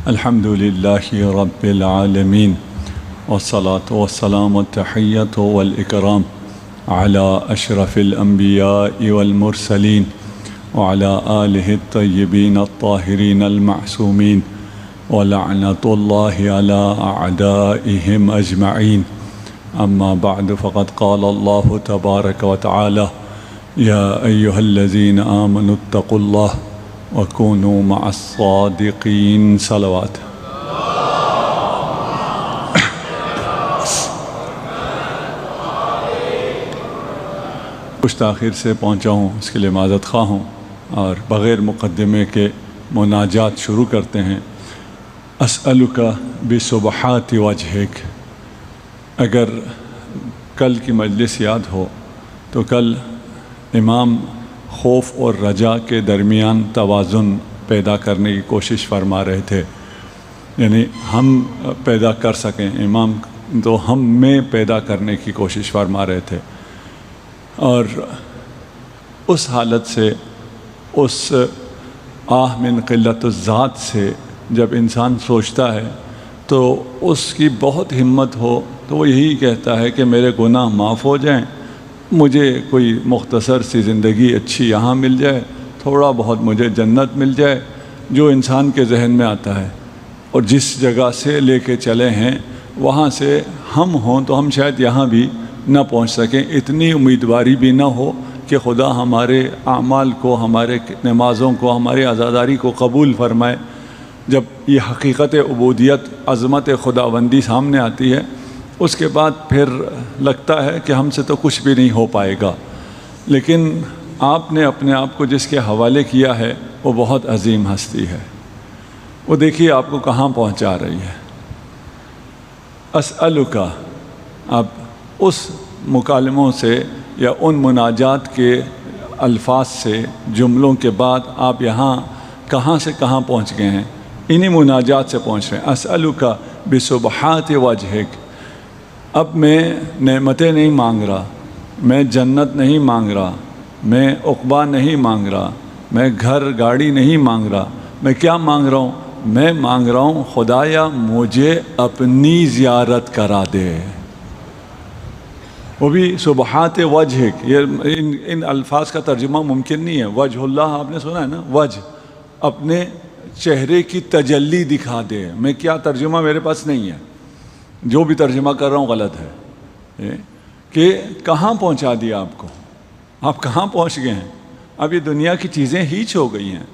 الحمد لله رب العالمين والصلاة والسلام والتحية والإكرام على أشرف الأنبياء والمرسلين وعلى آله الطيبين الطاهرين المعصومين ولعنة الله على أعدائهم أجمعين. أما بعد فقد قال الله تبارك وتعالى: يا أيها الذين آمنوا اتقوا الله وكونوا مع الصادقين. صلوات. کچھ تاخیر سے پہنچا ہوں، اس کے لیے معذرت خواہ ہوں، اور بغیر مقدمے کے مناجات شروع کرتے ہیں۔ اسألک بسبحات وجہک۔ اگر کل کی مجلس یاد ہو تو کل امام خوف اور رجا کے درمیان توازن پیدا کرنے کی کوشش فرما رہے تھے، یعنی ہم پیدا کر سکیں، امام تو ہم میں پیدا کرنے کی کوشش فرما رہے تھے، اور اس حالت سے، اس آہ من قلت الذات سے جب انسان سوچتا ہے تو اس کی بہت ہمت ہو تو وہ یہی کہتا ہے کہ میرے گناہ معاف ہو جائیں، مجھے کوئی مختصر سی زندگی اچھی یہاں مل جائے، تھوڑا بہت مجھے جنت مل جائے، جو انسان کے ذہن میں آتا ہے۔ اور جس جگہ سے لے کے چلے ہیں وہاں سے ہم ہوں تو ہم شاید یہاں بھی نہ پہنچ سکیں، اتنی امیدواری بھی نہ ہو کہ خدا ہمارے اعمال کو، ہمارے نمازوں کو، ہماری عزاداری کو قبول فرمائے۔ جب یہ حقیقت عبودیت، عظمت خداوندی سامنے آتی ہے، اس کے بعد پھر لگتا ہے کہ ہم سے تو کچھ بھی نہیں ہو پائے گا، لیکن آپ نے اپنے آپ کو جس کے حوالے کیا ہے وہ بہت عظیم ہستی ہے، وہ دیکھیے آپ کو کہاں پہنچا رہی ہے۔ اسألک، اب اس مکالموں سے یا ان مناجات کے الفاظ سے، جملوں کے بعد آپ یہاں کہاں سے کہاں پہنچ گئے ہیں، انہی مناجات سے پہنچ رہے ہیں۔ اسألک بسبحات وجہک۔ اب میں نعمتیں نہیں مانگ رہا، میں جنت نہیں مانگ رہا، میں عقبہ نہیں مانگ رہا، میں گھر گاڑی نہیں مانگ رہا، میں کیا مانگ رہا ہوں؟ میں مانگ رہا ہوں خدایا مجھے اپنی زیارت کرا دے، وہ بھی سبحات وجہک۔ یہ ان الفاظ کا ترجمہ ممکن نہیں ہے۔ وجہ اللہ آپ نے سنا ہے نا، وجہ، اپنے چہرے کی تجلی دکھا دے۔ میں کیا ترجمہ میرے پاس نہیں ہے، جو بھی ترجمہ کر رہا ہوں غلط ہے، کہ کہاں پہنچا دیا آپ کو، آپ کہاں پہنچ گئے ہیں۔ اب یہ دنیا کی چیزیں ہیچ ہو گئی ہیں،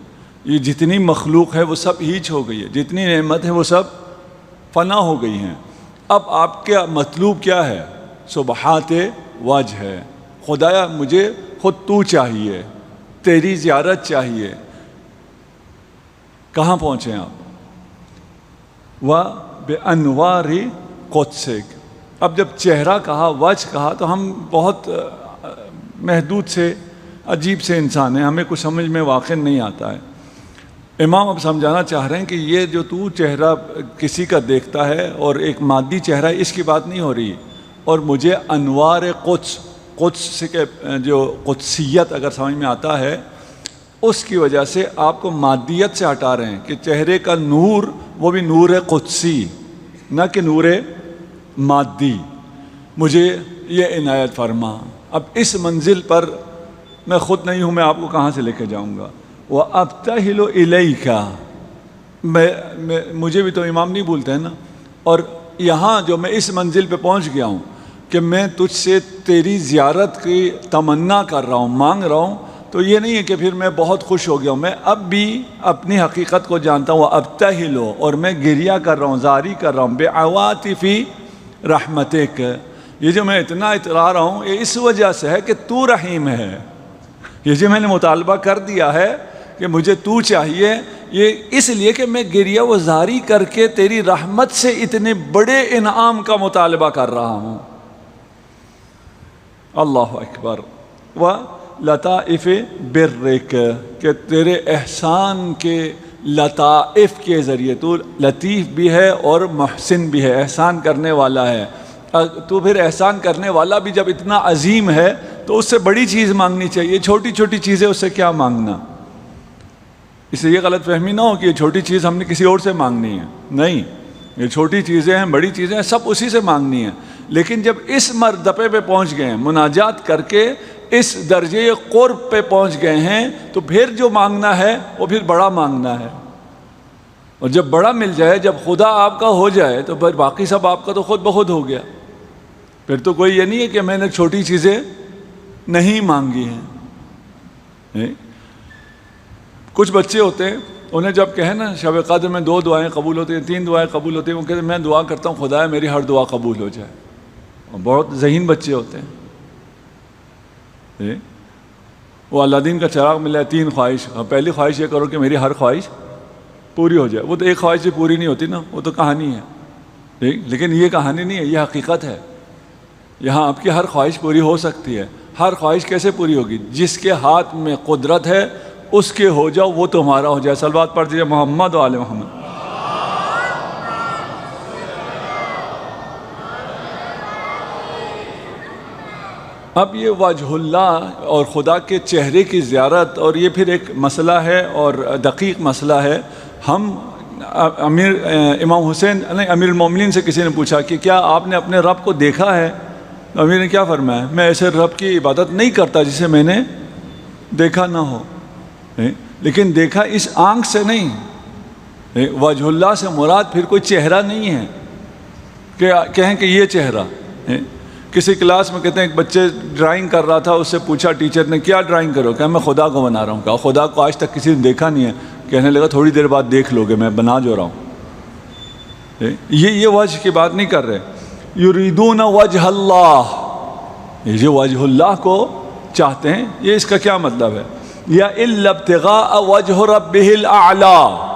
یہ جتنی مخلوق ہے وہ سب ہیچ ہو گئی ہے، جتنی نعمت ہے وہ سب فنا ہو گئی ہیں۔ اب آپ کا مطلوب کیا ہے؟ سبحات وجہ ہے۔ خدایا مجھے خود تو چاہیے، تیری زیارت چاہیے۔ کہاں پہنچے آپ؟ وَبِأَنْوَارِ قُدْسِكَ۔ اب جب چہرہ کہا، وجہ کہا، تو ہم بہت محدود سے، عجیب سے انسان ہیں، ہمیں کچھ سمجھ میں واقع نہیں آتا ہے۔ امام اب سمجھانا چاہ رہے ہیں کہ یہ جو تو چہرہ کسی کا دیکھتا ہے اور ایک مادی چہرہ، اس کی بات نہیں ہو رہی، اور مجھے انوار قدس کے جو قدسیت اگر سمجھ میں آتا ہے، اس کی وجہ سے آپ کو مادیت سے ہٹا رہے ہیں کہ چہرے کا نور وہ بھی نور قدسی، نہ کہ نور مادی۔ مجھے یہ عنایت فرما۔ اب اس منزل پر میں خود نہیں ہوں، میں آپ کو کہاں سے لے کے جاؤں گا؟ وَأَبْتَهِلُ إِلَيْكَ، مجھے بھی تو امام نہیں بولتے ہیں نا۔ اور یہاں جو میں اس منزل پہ پہنچ گیا ہوں کہ میں تجھ سے تیری زیارت کی تمنا کر رہا ہوں، مانگ رہا ہوں، تو یہ نہیں ہے کہ پھر میں بہت خوش ہو گیا ہوں، میں اب بھی اپنی حقیقت کو جانتا ہوں۔ وَأَبْتَهِلُ، اور میں گریہ کر رہا ہوں، زاری کر رہا ہوں، بِعَوَاطِفِ رحمتک۔ یہ جو میں اتنا اترا رہا ہوں یہ اس وجہ سے ہے کہ تو رحیم ہے۔ یہ جو میں نے مطالبہ کر دیا ہے کہ مجھے تو چاہیے، یہ اس لیے کہ میں گریہ و زاری کر کے تیری رحمت سے اتنے بڑے انعام کا مطالبہ کر رہا ہوں۔ اللہ اکبر۔ وَلَطَائِفِ بِرِّكَ، کہ تیرے احسان کے لطائف کے ذریعے، تو لطیف بھی ہے اور محسن بھی ہے، احسان کرنے والا ہے۔ تو پھر احسان کرنے والا بھی جب اتنا عظیم ہے تو اس سے بڑی چیز مانگنی چاہیے، چھوٹی چھوٹی چیزیں اس سے کیا مانگنا۔ اس سے یہ غلط فہمی نہ ہو کہ یہ چھوٹی چیز ہم نے کسی اور سے مانگنی ہے، نہیں، یہ چھوٹی چیزیں ہیں، بڑی چیزیں ہیں، سب اسی سے مانگنی ہیں، لیکن جب اس مرتبے پہ پہنچ گئے ہیں، مناجات کر کے اس درجے قرب پہ پہنچ گئے ہیں، تو پھر جو مانگنا ہے وہ پھر بڑا مانگنا ہے، اور جب بڑا مل جائے، جب خدا آپ کا ہو جائے، تو پھر باقی سب آپ کا تو خود بخود ہو گیا، پھر تو کوئی یہ نہیں ہے کہ میں نے چھوٹی چیزیں نہیں مانگی ہیں۔ کچھ بچے ہوتے ہیں، انہیں جب کہیں نا شب قدر میں 2 دعائیں قبول ہوتی ہیں، 3 دعائیں قبول ہوتی ہیں، وہ کہتے ہیں میں دعا کرتا ہوں خدا میری ہر دعا قبول ہو جائے، اور بہت ذہین بچے ہوتے ہیں۔ وہ اللہ دین کا چراغ ملا ہے، 3 خواہش، پہلی خواہش یہ کرو کہ میری ہر خواہش پوری ہو جائے، وہ تو ایک خواہش سے پوری نہیں ہوتی نا، وہ تو کہانی ہے، لیکن یہ کہانی نہیں ہے، یہ حقیقت ہے، یہاں آپ کی ہر خواہش پوری ہو سکتی ہے۔ ہر خواہش کیسے پوری ہوگی؟ جس کے ہاتھ میں قدرت ہے اس کے ہو جاؤ، وہ تمہارا ہو جائے۔ صلوات پڑھ دیجیے محمد و آل محمد۔ اب یہ وجہ اللہ اور خدا کے چہرے کی زیارت، اور یہ پھر ایک مسئلہ ہے اور دقیق مسئلہ ہے۔ ہم امام حسین امیر المومنین سے کسی نے پوچھا کہ کیا آپ نے اپنے رب کو دیکھا ہے؟ امیر نے کیا فرمایا؟ میں ایسے رب کی عبادت نہیں کرتا جسے میں نے دیکھا نہ ہو، لیکن دیکھا اس آنکھ سے نہیں۔ وجہ اللہ سے مراد پھر کوئی چہرہ نہیں ہے کہ کہیں کہ یہ چہرہ۔ کسی کلاس میں کہتے ہیں ایک بچے ڈرائنگ کر رہا تھا، اس سے پوچھا ٹیچر نے کیا ڈرائنگ کرو؟ کہ میں خدا کو بنا رہا ہوں۔ کہا خدا کو آج تک کسی نے دیکھا نہیں ہے۔ کہنے لگا تھوڑی دیر بعد دیکھ لو گے، میں بنا جو رہا ہوں۔ یہ وجہ کی بات نہیں کر رہے۔ یریدون وجہ اللہ، یہ جو وجہ اللہ کو چاہتے ہیں، یہ اس کا کیا مطلب ہے؟ یا الا ابتغاء وجہ ربہ الاعلی،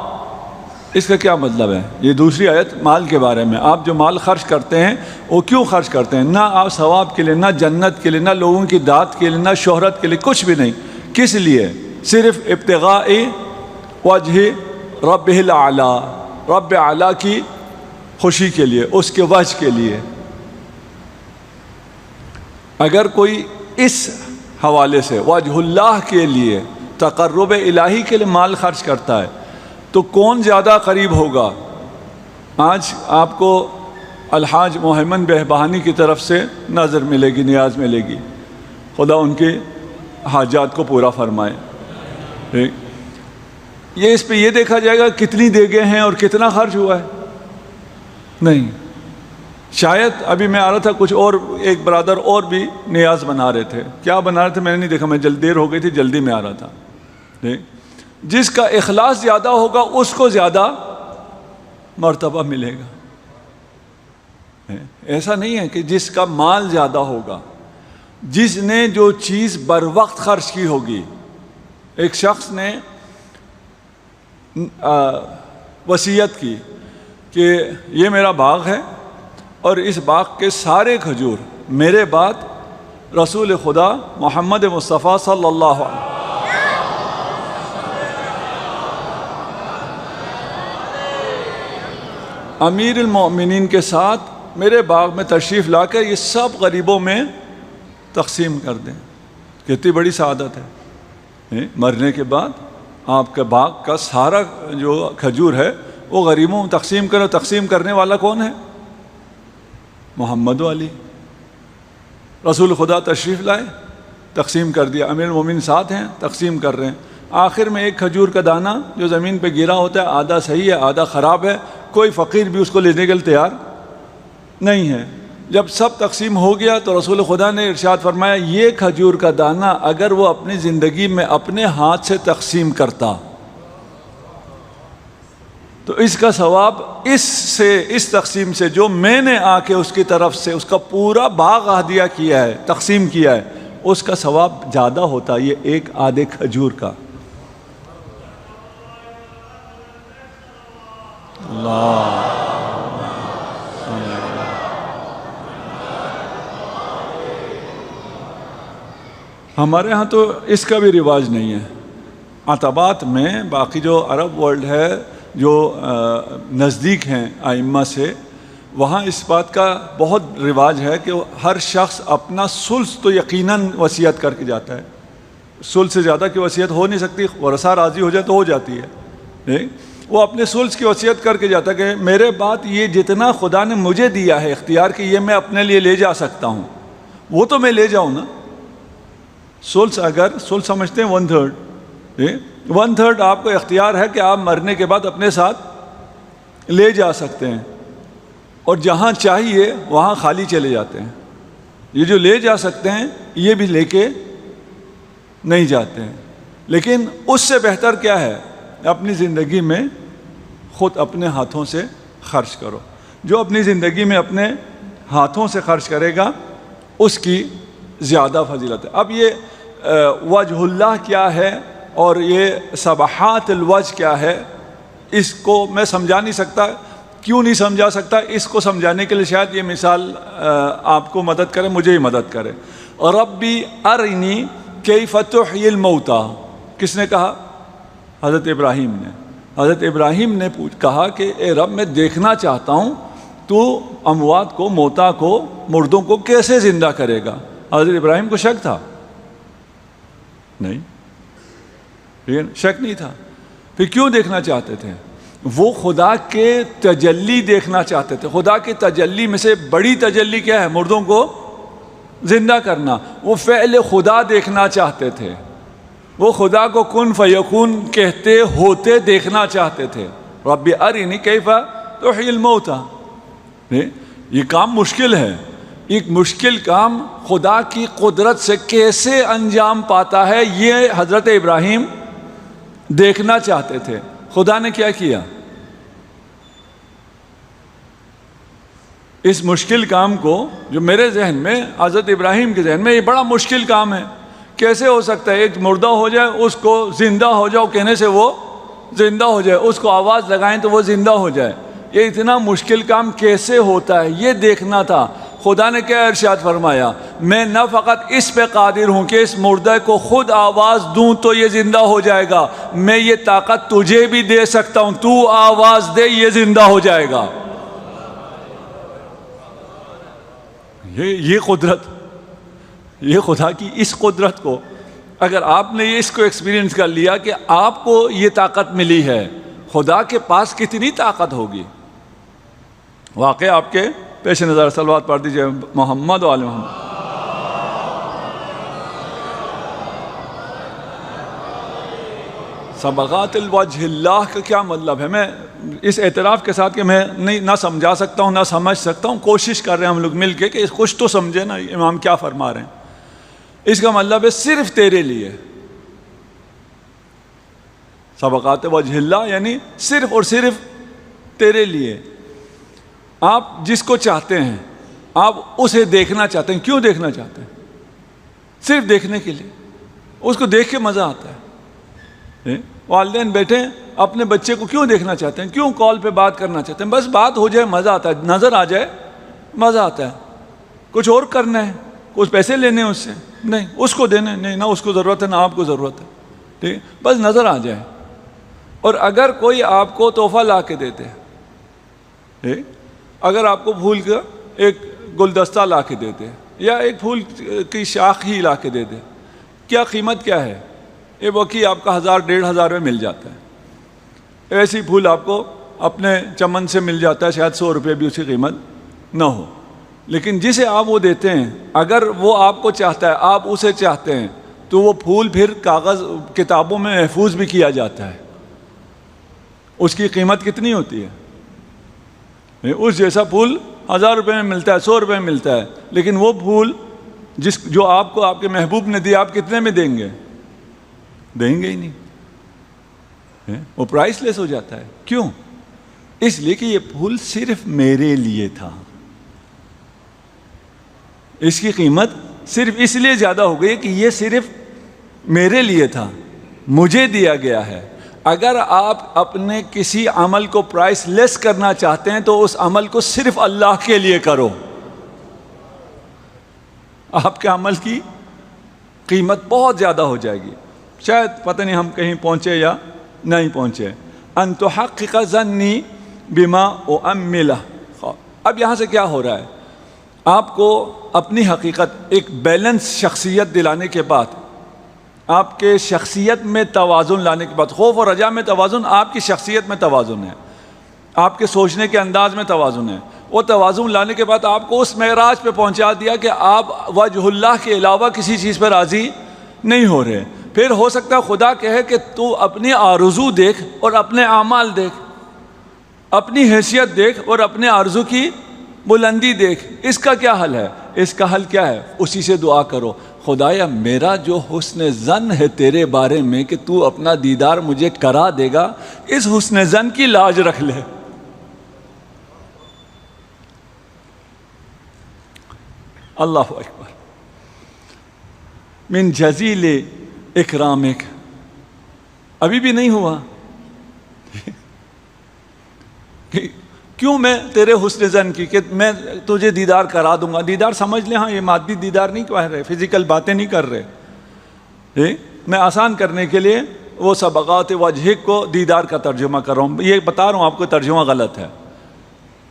اس کا کیا مطلب ہے؟ یہ دوسری آیت مال کے بارے میں۔ آپ جو مال خرچ کرتے ہیں وہ کیوں خرچ کرتے ہیں؟ نہ آپ ثواب کے لیے، نہ جنت کے لیے، نہ لوگوں کی داد کے لیے، نہ شہرت کے لیے، کچھ بھی نہیں۔ کس لیے؟ صرف ابتغاء وجہ ربہ الاعلی، رب اعلیٰ کی خوشی کے لیے، اس کے وجہ کے لیے۔ اگر کوئی اس حوالے سے وجہ اللہ کے لیے، تقرب الہی کے لیے مال خرچ کرتا ہے، تو کون زیادہ قریب ہوگا؟ آج آپ کو الحاج محمد بہبہانی کی طرف سے نظر ملے گی، نیاز ملے گی، خدا ان کے حاجات کو پورا فرمائے۔ یہ اس پہ یہ دیکھا جائے گا کتنی دیگیں ہیں اور کتنا خرچ ہوا ہے؟ نہیں۔ شاید ابھی میں آ رہا تھا، کچھ اور ایک برادر اور بھی نیاز بنا رہے تھے۔ کیا بنا رہے تھے میں نے نہیں دیکھا، میں دیر ہو گئی تھی، جلدی میں آ رہا تھا۔ جس کا اخلاص زیادہ ہوگا اس کو زیادہ مرتبہ ملے گا۔ ایسا نہیں ہے کہ جس کا مال زیادہ ہوگا، جس نے جو چیز بر وقت خرچ کی ہوگی۔ ایک شخص نے وصیت کی کہ یہ میرا باغ ہے اور اس باغ کے سارے کھجور میرے بعد رسول خدا محمد مصطفیٰ صلی اللہ علیہ وسلم امیر المومنین کے ساتھ میرے باغ میں تشریف لا کر یہ سب غریبوں میں تقسیم کر دیں۔ کتنی بڑی سعادت ہے۔ مرنے کے بعد آپ کے باغ کا سارا جو کھجور ہے وہ غریبوں میں تقسیم کرو۔ تقسیم کرنے والا کون ہے؟ محمد علی رسول خدا تشریف لائے، تقسیم کر دیا۔ امیر المومنین ساتھ ہیں، تقسیم کر رہے ہیں۔ آخر میں ایک کھجور کا دانہ جو زمین پہ گرا ہوتا ہے، آدھا صحیح ہے آدھا خراب ہے، کوئی فقیر بھی اس کو لینے کے لیے تیار نہیں ہے۔ جب سب تقسیم ہو گیا تو رسول خدا نے ارشاد فرمایا یہ کھجور کا دانہ اگر وہ اپنی زندگی میں اپنے ہاتھ سے تقسیم کرتا تو اس کا ثواب اس تقسیم سے جو میں نے آ کے اس کی طرف سے اس کا پورا باغ عطیہ کیا ہے، تقسیم کیا ہے، اس کا ثواب زیادہ ہوتا یہ ایک آدھے کھجور کا۔ اللہ ہمارے ہاں تو اس کا بھی رواج نہیں ہے۔ عتبات میں باقی جو عرب ورلڈ ہے، جو نزدیک ہیں ائمہ سے، وہاں اس بات کا بہت رواج ہے کہ ہر شخص اپنا ثلث تو یقیناً وصیت کر کے جاتا ہے۔ سلس سے زیادہ کی وصیت ہو نہیں سکتی، ورثہ راضی ہو جائے تو ہو جاتی ہے. وہ اپنے سلس کی وصیت کر کے جاتا ہے کہ میرے بعد یہ جتنا خدا نے مجھے دیا ہے اختیار کہ یہ میں اپنے لیے لے جا سکتا ہوں، وہ تو میں لے جاؤں نا. سلس اگر سلس سمجھتے ہیں 1/3، 1/3 آپ کو اختیار ہے کہ آپ مرنے کے بعد اپنے ساتھ لے جا سکتے ہیں، اور جہاں چاہیے وہاں خالی چلے جاتے ہیں. یہ جو لے جا سکتے ہیں یہ بھی لے کے نہیں جاتے ہیں. لیکن اس سے بہتر کیا ہے؟ اپنی زندگی میں خود اپنے ہاتھوں سے خرچ کرو. جو اپنی زندگی میں اپنے ہاتھوں سے خرچ کرے گا اس کی زیادہ فضیلت ہے. اب یہ وجہ اللہ کیا ہے اور یہ سبحات الوجہ کیا ہے، اس کو میں سمجھا نہیں سکتا. کیوں نہیں سمجھا سکتا؟ اس کو سمجھانے کے لیے شاید یہ مثال آپ کو مدد کرے، مجھے ہی مدد کرے. ربی ارنی کیف تحیی الموتی، کس نے کہا؟ حضرت ابراہیم نے. حضرت ابراہیم نے کہا کہ اے رب میں دیکھنا چاہتا ہوں تو اموات کو، موتا کو، مردوں کو کیسے زندہ کرے گا. حضرت ابراہیم کو شک تھا؟ نہیں، شک نہیں تھا. پھر کیوں دیکھنا چاہتے تھے؟ وہ خدا کے تجلی دیکھنا چاہتے تھے. خدا کے تجلی میں سے بڑی تجلی کیا ہے؟ مردوں کو زندہ کرنا. وہ فعل خدا دیکھنا چاہتے تھے. وہ خدا کو کن فیکون کہتے ہوتے دیکھنا چاہتے تھے. رب ارنی کیف تحیی الموتی. یہ کام مشکل ہے. ایک مشکل کام خدا کی قدرت سے کیسے انجام پاتا ہے یہ حضرت ابراہیم دیکھنا چاہتے تھے. خدا نے کیا کیا؟ اس مشکل کام کو، جو میرے ذہن میں، حضرت ابراہیم کے ذہن میں یہ بڑا مشکل کام ہے. کیسے ہو سکتا ہے ایک مردہ ہو جائے اس کو زندہ ہو جاؤ کہنے سے وہ زندہ ہو جائے، اس کو آواز لگائیں تو وہ زندہ ہو جائے؟ یہ اتنا مشکل کام کیسے ہوتا ہے یہ دیکھنا تھا. خدا نے کیا ارشاد فرمایا؟ میں نہ فقط اس پہ قادر ہوں کہ اس مردہ کو خود آواز دوں تو یہ زندہ ہو جائے گا، میں یہ طاقت تجھے بھی دے سکتا ہوں، تو آواز دے یہ زندہ ہو جائے گا. یہ قدرت، یہ خدا کی اس قدرت کو اگر آپ نے اس کو ایکسپیرینس کر لیا کہ آپ کو یہ طاقت ملی ہے، خدا کے پاس کتنی طاقت ہوگی. واقعہ آپ کے پیش نظر. صلوات پڑھ دیجئے محمد و آل محمد. سبغات الوجہ اللہ کا کیا مطلب ہے؟ میں اس اعتراف کے ساتھ کہ میں نہ سمجھا سکتا ہوں نہ سمجھ سکتا ہوں، کوشش کر رہے ہیں ہم لوگ مل کے کہ کچھ تو سمجھے نا امام کیا فرما رہے ہیں. اس کا مطلب ہے صرف تیرے لیے. سبغات وجہ اللہ یعنی صرف اور صرف تیرے لیے. آپ جس کو چاہتے ہیں آپ اسے دیکھنا چاہتے ہیں. کیوں دیکھنا چاہتے ہیں؟ صرف دیکھنے کے لیے. اس کو دیکھ کے مزہ آتا ہے. والدین بیٹھے اپنے بچے کو کیوں دیکھنا چاہتے ہیں؟ کیوں کال پہ بات کرنا چاہتے ہیں؟ بس بات ہو جائے مزہ آتا ہے، نظر آ جائے مزہ آتا ہے. کچھ اور کرنا ہے، کچھ پیسے لینے ہیں اس سے نہیں، اس کو دینے نہیں، نہ اس کو ضرورت ہے نہ آپ کو ضرورت ہے. ٹھیک، بس نظر آ جائے. اور اگر کوئی آپ کو تحفہ لا کے دیتے ہیں، اگر آپ کو پھول کا ایک گلدستہ لا کے دیتے یا ایک پھول کی شاخ ہی لا کے دے دے، کیا قیمت کیا ہے؟ یہ وقی آپ کا 1000-1500 میں مل جاتا ہے. ایسی پھول آپ کو اپنے چمن سے مل جاتا ہے، شاید 100 روپے بھی اس کی قیمت نہ ہو. لیکن جسے آپ وہ دیتے ہیں اگر وہ آپ کو چاہتا ہے، آپ اسے چاہتے ہیں، تو وہ پھول پھر کاغذ کتابوں میں محفوظ بھی کیا جاتا ہے. اس کی قیمت کتنی ہوتی ہے؟ اس جیسا پھول 1000 روپے میں ملتا ہے، 100 روپے میں ملتا ہے. لیکن وہ پھول جو آپ کو آپ کے محبوب نے دیا، آپ کتنے میں دیں گے؟ دیں گے ہی نہیں. وہ پرائس لیس ہو جاتا ہے. کیوں؟ اس لیے کہ یہ پھول صرف میرے لیے تھا. اس کی قیمت صرف اس لیے زیادہ ہو گئی کہ یہ صرف میرے لیے تھا، مجھے دیا گیا ہے. اگر آپ اپنے کسی عمل کو پرائس لیس کرنا چاہتے ہیں تو اس عمل کو صرف اللہ کے لیے کرو. آپ کے عمل کی قیمت بہت زیادہ ہو جائے گی. شاید پتہ نہیں ہم کہیں پہنچے یا نہیں پہنچے. ان تحقق ظنی بما اؤملہ. اب یہاں سے کیا ہو رہا ہے؟ آپ کو اپنی حقیقت، ایک بیلنس شخصیت دلانے کے بعد آپ کے شخصیت میں توازن لانے کے بعد، خوف اور رجا میں توازن، آپ کی شخصیت میں توازن ہے، آپ کے سوچنے کے انداز میں توازن ہے۔ وہ توازن لانے کے بعد آپ کو اس معراج پہ پہنچا دیا کہ آپ وجہ اللہ کے علاوہ کسی چیز پر راضی نہیں ہو رہے۔ پھر ہو سکتا ہے خدا کہے کہ تو اپنی آرزو دیکھ اور اپنے اعمال دیکھ، اپنی حیثیت دیکھ اور اپنے آرزو کی بلندی دیکھ۔ اس کا کیا حل ہے؟ اس کا حل کیا ہے؟ اسی سے دعا کرو، خدایا میرا جو حسن ظن ہے تیرے بارے میں کہ تو اپنا دیدار مجھے کرا دے گا، اس حسن ظن کی لاج رکھ لے۔ اللہ اکبر۔ من جزیل اکرامک، ابھی بھی نہیں ہوا؟ کیوں میں تیرے حسن ظن کی کہ میں تجھے دیدار کرا دوں گا۔ دیدار سمجھ لیں، ہاں یہ مادی دیدار نہیں کہہ رہے، فزیکل باتیں نہیں کر رہے۔ میں آسان کرنے کے لیے وہ سبقات وجہک کو دیدار کا ترجمہ کر رہا ہوں۔ یہ بتا رہا ہوں آپ کو ترجمہ غلط ہے،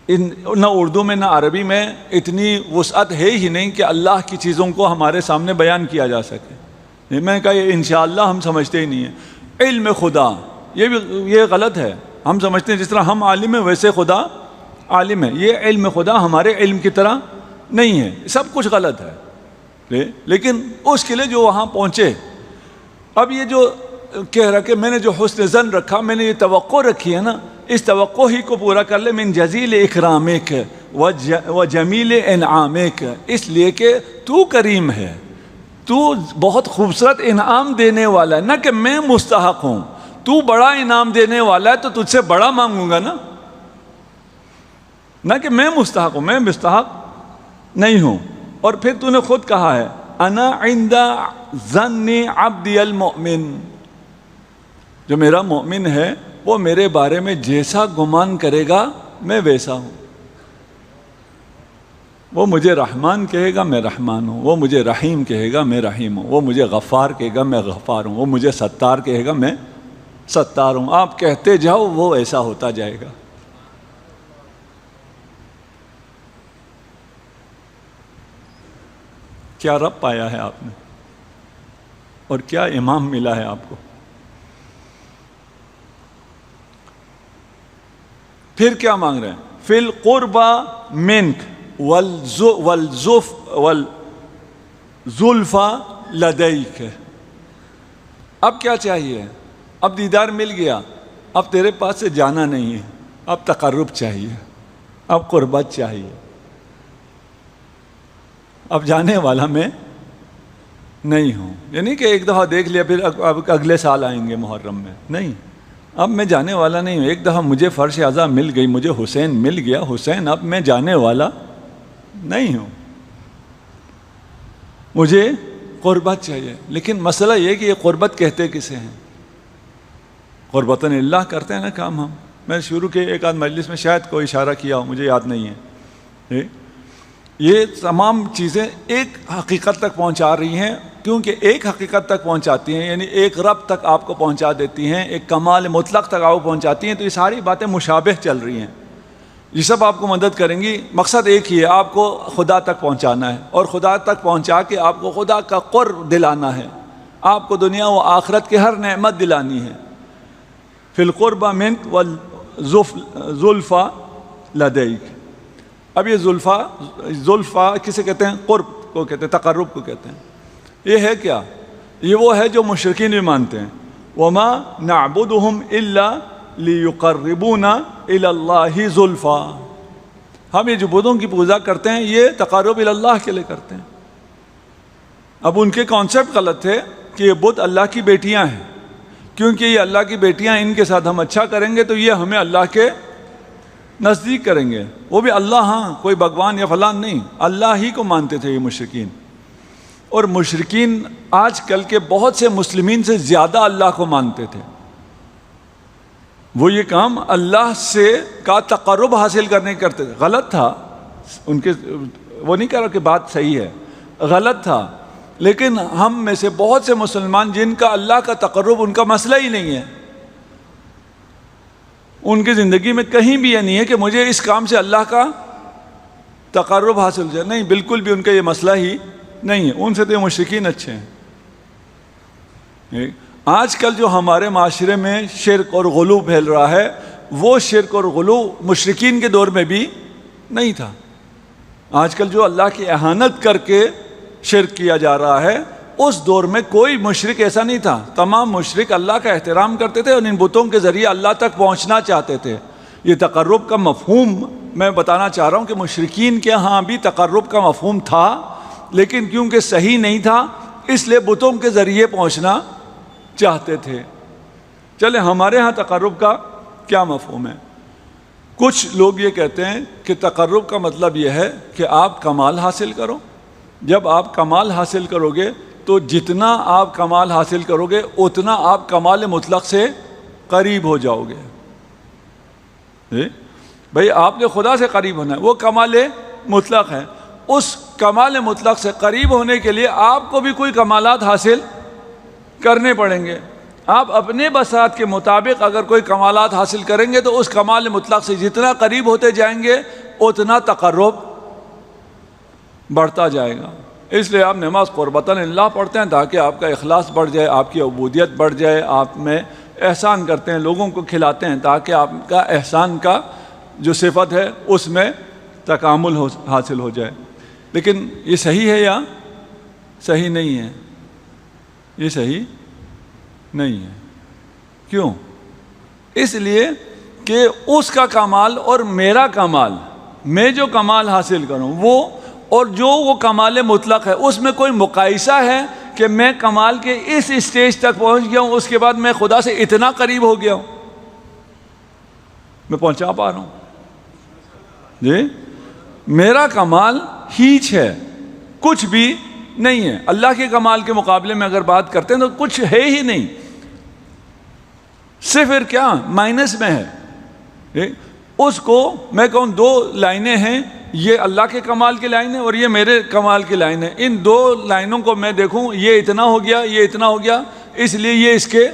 نہ اردو میں نہ عربی میں اتنی وسعت ہے ہی نہیں کہ اللہ کی چیزوں کو ہمارے سامنے بیان کیا جا سکے۔ میں کہا یہ انشاءاللہ ہم سمجھتے ہی نہیں ہیں۔ علم خدا، یہ غلط ہے۔ ہم سمجھتے ہیں جس طرح ہم عالم ہیں ویسے خدا عالم ہے۔ یہ علم خدا ہمارے علم کی طرح نہیں ہے، سب کچھ غلط ہے۔ لیکن اس کے لیے جو وہاں پہنچے، اب یہ جو کہہ رہا کہ میں نے جو حسن ظن رکھا، میں نے یہ توقع رکھی ہے نا، اس توقع ہی کو پورا کر لے۔ من جزیل اکرامک و جمیل انعامک، اس لیے کہ تو کریم ہے، تو بہت خوبصورت انعام دینے والا ہے، نہ کہ میں مستحق ہوں۔ تو بڑا انعام دینے والا ہے تو تجھ سے بڑا مانگوں گا نا، نہ کہ میں مستحق ہوں، میں مستحق نہیں ہوں۔ اور پھر تو نے خود کہا ہے انا عند ظن عبدی المؤمن، جو میرا مومن ہے وہ میرے بارے میں جیسا گمان کرے گا میں ویسا ہوں۔ وہ مجھے رحمان کہے گا میں رحمان ہوں، وہ مجھے رحیم کہے گا میں رحیم ہوں، وہ مجھے غفار کہے گا میں غفار ہوں، وہ مجھے ستار کہے گا میں ستار ہوں۔ آپ کہتے جاؤ وہ ایسا ہوتا جائے گا۔ کیا رب پایا ہے آپ نے، اور کیا امام ملا ہے آپ کو۔ پھر کیا مانگ رہے ہیں؟ فی القربى منک والزلفى لدیک۔ اب کیا چاہیے؟ اب دیدار مل گیا، اب تیرے پاس سے جانا نہیں ہے، اب تقرب چاہیے، اب قربت چاہیے۔ اب جانے والا میں نہیں ہوں، یعنی کہ ایک دفعہ دیکھ لیا پھر اب اگلے سال آئیں گے محرم میں، نہیں، اب میں جانے والا نہیں ہوں۔ ایک دفعہ مجھے فرش اعضا مل گئی، مجھے حسین مل گیا، حسین اب میں جانے والا نہیں ہوں، مجھے قربت چاہیے۔ لیکن مسئلہ یہ کہ یہ قربت کہتے کسے ہیں؟ قربتاً اللہ کرتے ہیں نا کام ہم۔ میں شروع کے ایک آدھ مجلس میں شاید کوئی اشارہ کیا ہو، مجھے یاد نہیں ہے۔ یہ تمام چیزیں ایک حقیقت تک پہنچا رہی ہیں، کیونکہ ایک حقیقت تک پہنچاتی ہیں، یعنی ایک رب تک آپ کو پہنچا دیتی ہیں، ایک کمال مطلق تک آپ کو پہنچاتی ہیں۔ تو یہ ساری باتیں مشابہ چل رہی ہیں، یہ سب آپ کو مدد کریں گی۔ مقصد ایک ہی ہے، آپ کو خدا تک پہنچانا ہے، اور خدا تک پہنچا کے آپ کو خدا کا قرب دلانا ہے، آپ کو دنیا و آخرت کی ہر نعمت دلانی ہے۔ فی القربى منک والزلفى لدیک۔ اب یہ زلفا کسے کہتے ہیں؟ قرب کو کہتے ہیں، تقرب کو کہتے ہیں۔ یہ ہے کیا؟ یہ وہ ہے جو مشرکین بھی مانتے ہیں، وما نعبدهم الا لیقربونا الی اللہ زلفا۔ ہم یہ جو بتوں کی پوجا کرتے ہیں یہ تقرب الی اللہ کے لیے کرتے ہیں۔ اب ان کے کانسیپٹ غلط ہے کہ یہ بت اللہ کی بیٹیاں ہیں، کیونکہ یہ اللہ کی بیٹیاں، ان کے ساتھ ہم اچھا کریں گے تو یہ ہمیں اللہ کے نزدیک کریں گے۔ وہ بھی اللہ، ہاں کوئی بھگوان یا فلان نہیں، اللہ ہی کو مانتے تھے یہ مشرکین۔ اور مشرکین آج کل کے بہت سے مسلمین سے زیادہ اللہ کو مانتے تھے۔ وہ یہ کام اللہ سے کا تقرب حاصل کرنے کرتے تھے۔ غلط تھا ان کے، وہ نہیں کہہ رہا کہ بات صحیح ہے، غلط تھا، لیکن ہم میں سے بہت سے مسلمان جن کا اللہ کا تقرب ان کا مسئلہ ہی نہیں ہے، ان کی زندگی میں کہیں بھی یہ نہیں ہے کہ مجھے اس کام سے اللہ کا تقرب حاصل ہو جائے، نہیں، بالکل بھی ان کا یہ مسئلہ ہی نہیں ہے۔ ان سے تو یہ مشرکین اچھے ہیں۔ آج کل جو ہمارے معاشرے میں شرک اور غلو پھیل رہا ہے، وہ شرک اور غلو مشرکین کے دور میں بھی نہیں تھا۔ آج کل جو اللہ کی اہانت کر کے شرک کیا جا رہا ہے، اس دور میں کوئی مشرک ایسا نہیں تھا۔ تمام مشرک اللہ کا احترام کرتے تھے اور ان بتوں کے ذریعے اللہ تک پہنچنا چاہتے تھے۔ یہ تقرب کا مفہوم میں بتانا چاہ رہا ہوں کہ مشرکین کے ہاں بھی تقرب کا مفہوم تھا، لیکن کیونکہ صحیح نہیں تھا اس لیے بتوں کے ذریعے پہنچنا چاہتے تھے۔ چلے ہمارے ہاں تقرب کا کیا مفہوم ہے؟ کچھ لوگ یہ کہتے ہیں کہ تقرب کا مطلب یہ ہے کہ آپ کمال حاصل کرو۔ جب آپ کمال حاصل کرو گے تو جتنا آپ کمال حاصل کرو گے اتنا آپ کمال مطلق سے قریب ہو جاؤ گے۔ بھئی آپ نے خدا سے قریب ہونا ہے، وہ کمال مطلق ہے۔ اس کمال مطلق سے قریب ہونے کے لیے آپ کو بھی کوئی کمالات حاصل کرنے پڑیں گے۔ آپ اپنے بساط کے مطابق اگر کوئی کمالات حاصل کریں گے تو اس کمال مطلق سے جتنا قریب ہوتے جائیں گے اتنا تقرب بڑھتا جائے گا۔ اس لیے آپ نماز قربتاً اللہ پڑھتے ہیں تاکہ آپ کا اخلاص بڑھ جائے، آپ کی عبودیت بڑھ جائے، آپ میں احسان کرتے ہیں، لوگوں کو کھلاتے ہیں تاکہ آپ کا احسان کا جو صفت ہے اس میں تکامل حاصل ہو جائے۔ لیکن یہ صحیح ہے یا صحیح نہیں ہے؟ یہ صحیح نہیں ہے۔ کیوں؟ اس لیے کہ اس کا کمال اور میرا کمال، میں جو کمال حاصل کروں وہ اور جو وہ کمال مطلق ہے، اس میں کوئی مقایسہ ہے کہ میں کمال کے اس اسٹیج تک پہنچ گیا ہوں، اس کے بعد میں خدا سے اتنا قریب ہو گیا ہوں؟ میں پہنچا پا رہا ہوں؟ جی، میرا کمال ہیچ ہے، کچھ بھی نہیں ہے۔ اللہ کے کمال کے مقابلے میں اگر بات کرتے ہیں تو کچھ ہے ہی نہیں، صفر کیا مائنس میں ہے۔ اس کو میں کہوں دو لائنیں ہیں، یہ اللہ کے کمال کی لائن ہے اور یہ میرے کمال کی لائن ہے، ان دو لائنوں کو میں دیکھوں یہ اتنا ہو گیا، یہ اتنا ہو گیا، اس لیے یہ اس کے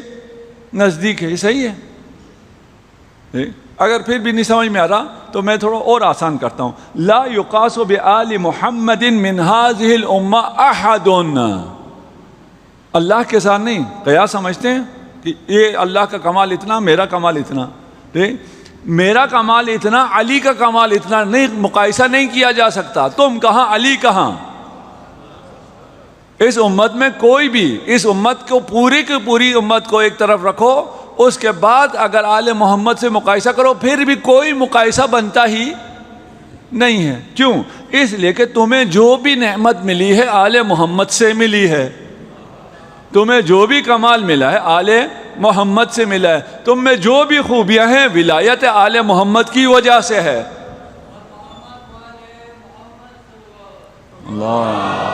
نزدیک ہے، یہ صحیح ہے۔ اگر پھر بھی نہیں سمجھ میں آ رہا تو میں تھوڑا اور آسان کرتا ہوں۔ لا یقاس بآل محمد من هذه الامہ احد۔ اللہ کے ساتھ نہیں قیاس سمجھتے ہیں کہ یہ اللہ کا کمال اتنا، میرا کمال اتنا، میرا کمال اتنا، علی کا کمال اتنا، نہیں، مقایسہ نہیں کیا جا سکتا۔ تم کہاں، علی کہاں؟ اس امت میں کوئی بھی، اس امت کو پوری کی پوری امت کو ایک طرف رکھو، اس کے بعد اگر آل محمد سے مقایسہ کرو پھر بھی کوئی مقایسہ بنتا ہی نہیں ہے۔ کیوں؟ اس لیے کہ تمہیں جو بھی نعمت ملی ہے آل محمد سے ملی ہے، تمہیں جو بھی کمال ملا ہے آل محمد سے ملا ہے، تم میں جو بھی خوبیاں ہیں ولایت آل محمد کی وجہ سے ہے۔ اللہ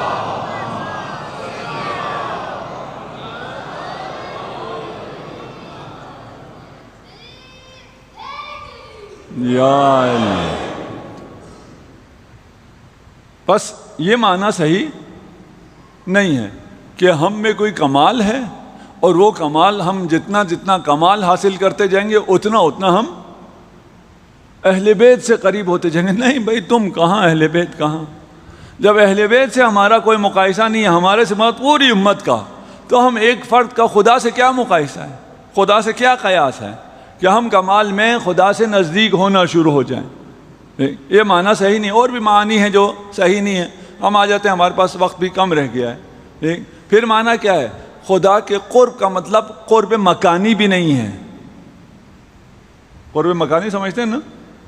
یا اللہ۔ بس یہ معنی صحیح نہیں ہے کہ ہم میں کوئی کمال ہے اور وہ کمال ہم جتنا جتنا کمال حاصل کرتے جائیں گے اتنا اتنا ہم اہل بیت سے قریب ہوتے جائیں گے۔ نہیں بھائی، تم کہاں، اہل بیت کہاں؟ جب اہل بیت سے ہمارا کوئی مقایسہ نہیں ہے، ہمارے سے پوری امت کا، تو ہم ایک فرد کا خدا سے کیا مقایسہ ہے، خدا سے کیا قیاس ہے کہ ہم کمال میں خدا سے نزدیک ہونا شروع ہو جائیں؟ یہ معنی صحیح نہیں۔ اور بھی معنی ہیں جو صحیح نہیں ہے، ہم آ جاتے ہیں، ہمارے پاس وقت بھی کم رہ گیا ہے۔ پھر معنی کیا ہے؟ خدا کے قرب کا مطلب قرب مکانی بھی نہیں ہے۔ قرب مکانی سمجھتے ہیں نا،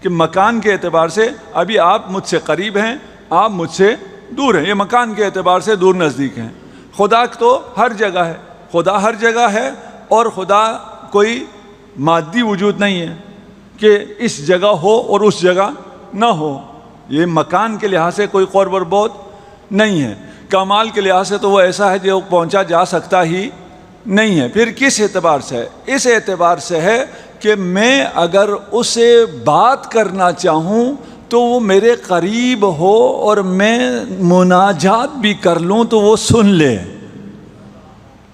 کہ مکان کے اعتبار سے ابھی آپ مجھ سے قریب ہیں، آپ مجھ سے دور ہیں، یہ مکان کے اعتبار سے دور نزدیک ہیں۔ خدا تو ہر جگہ ہے، خدا ہر جگہ ہے، اور خدا کوئی مادی وجود نہیں ہے کہ اس جگہ ہو اور اس جگہ نہ ہو۔ یہ مکان کے لحاظ سے کوئی قرب اور بعد نہیں ہے۔ کمال کے لحاظ سے تو وہ ایسا ہے جو پہنچا جا سکتا ہی نہیں ہے۔ پھر کس اعتبار سے ہے؟ اس اعتبار سے ہے کہ میں اگر اسے بات کرنا چاہوں تو وہ میرے قریب ہو اور میں مناجات بھی کر لوں تو وہ سن لے۔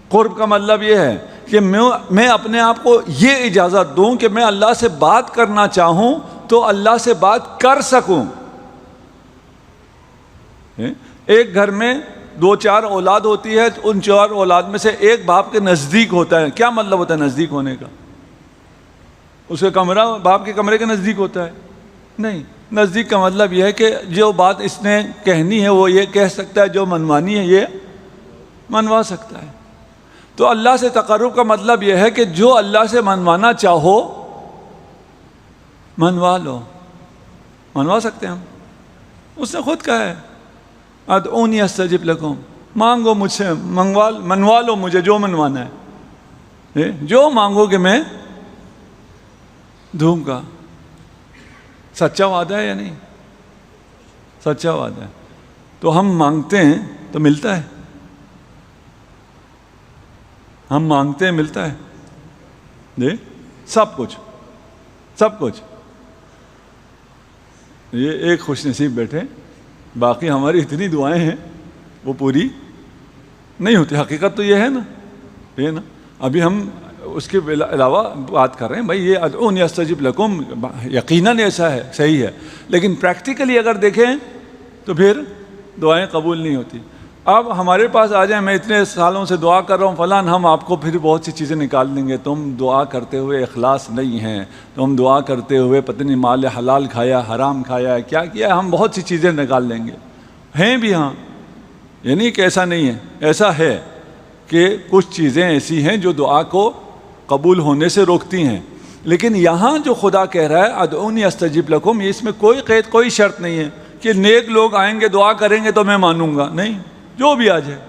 قرب کا مطلب یہ ہے کہ میں اپنے آپ کو یہ اجازت دوں کہ میں اللہ سے بات کرنا چاہوں تو اللہ سے بات کر سکوں۔ ایک گھر میں دو چار اولاد ہوتی ہے، ان 4 اولاد میں سے ایک باپ کے نزدیک ہوتا ہے. کیا مطلب ہوتا ہے نزدیک ہونے کا؟ اس کا کمرہ باپ کے کمرے کے نزدیک ہوتا ہے؟ نہیں. نزدیک کا مطلب یہ ہے کہ جو بات اس نے کہنی ہے وہ یہ کہہ سکتا ہے، جو منوانی ہے یہ منوا سکتا ہے. تو اللہ سے تقرب کا مطلب یہ ہے کہ جو اللہ سے منوانا چاہو منوا لو. منوا سکتے ہیں ہم. اس نے خود کہا ہے ادعونی استجب لکم، مانگو مجھ سے، منوا لو مجھے جو منوانا ہے. جو مانگو گے میں دوں گا. سچا وعدہ ہے یا نہیں؟ سچا وعدہ ہے. تو ہم مانگتے ہیں تو ملتا ہے. ہم مانگتے ہیں ملتا ہے. سب کچھ سب کچھ. یہ ایک خوش نصیب بیٹھے، باقی ہماری اتنی دعائیں ہیں وہ پوری نہیں ہوتی. حقیقت تو یہ ہے نا، یہ نا. ابھی ہم اس کے علاوہ بات کر رہے ہیں بھائی یہ ادعونی استجب لکم، یقیناً ایسا ہے، صحیح ہے، لیکن پریکٹیکلی اگر دیکھیں تو پھر دعائیں قبول نہیں ہوتی. اب ہمارے پاس آ جائیں، میں اتنے سالوں سے دعا کر رہا ہوں فلاں، ہم آپ کو پھر بہت سی چیزیں نکال دیں گے. تم دعا کرتے ہوئے اخلاص نہیں ہیں، تم دعا کرتے ہوئے پتہ نہیں مال حلال کھایا، حرام کھایا، کیا کیا، ہم بہت سی چیزیں نکال لیں گے. ہیں بھی ہاں، یعنی کہ ایسا نہیں ہے، ایسا ہے کہ کچھ چیزیں ایسی ہیں جو دعا کو قبول ہونے سے روکتی ہیں. لیکن یہاں جو خدا کہہ رہا ہے ادعونی استجب لکم، اس میں کوئی قید، کوئی شرط نہیں ہے کہ نیک لوگ آئیں گے دعا کریں گے تو میں مانوں گا. نہیں، جو بھی آ جائے،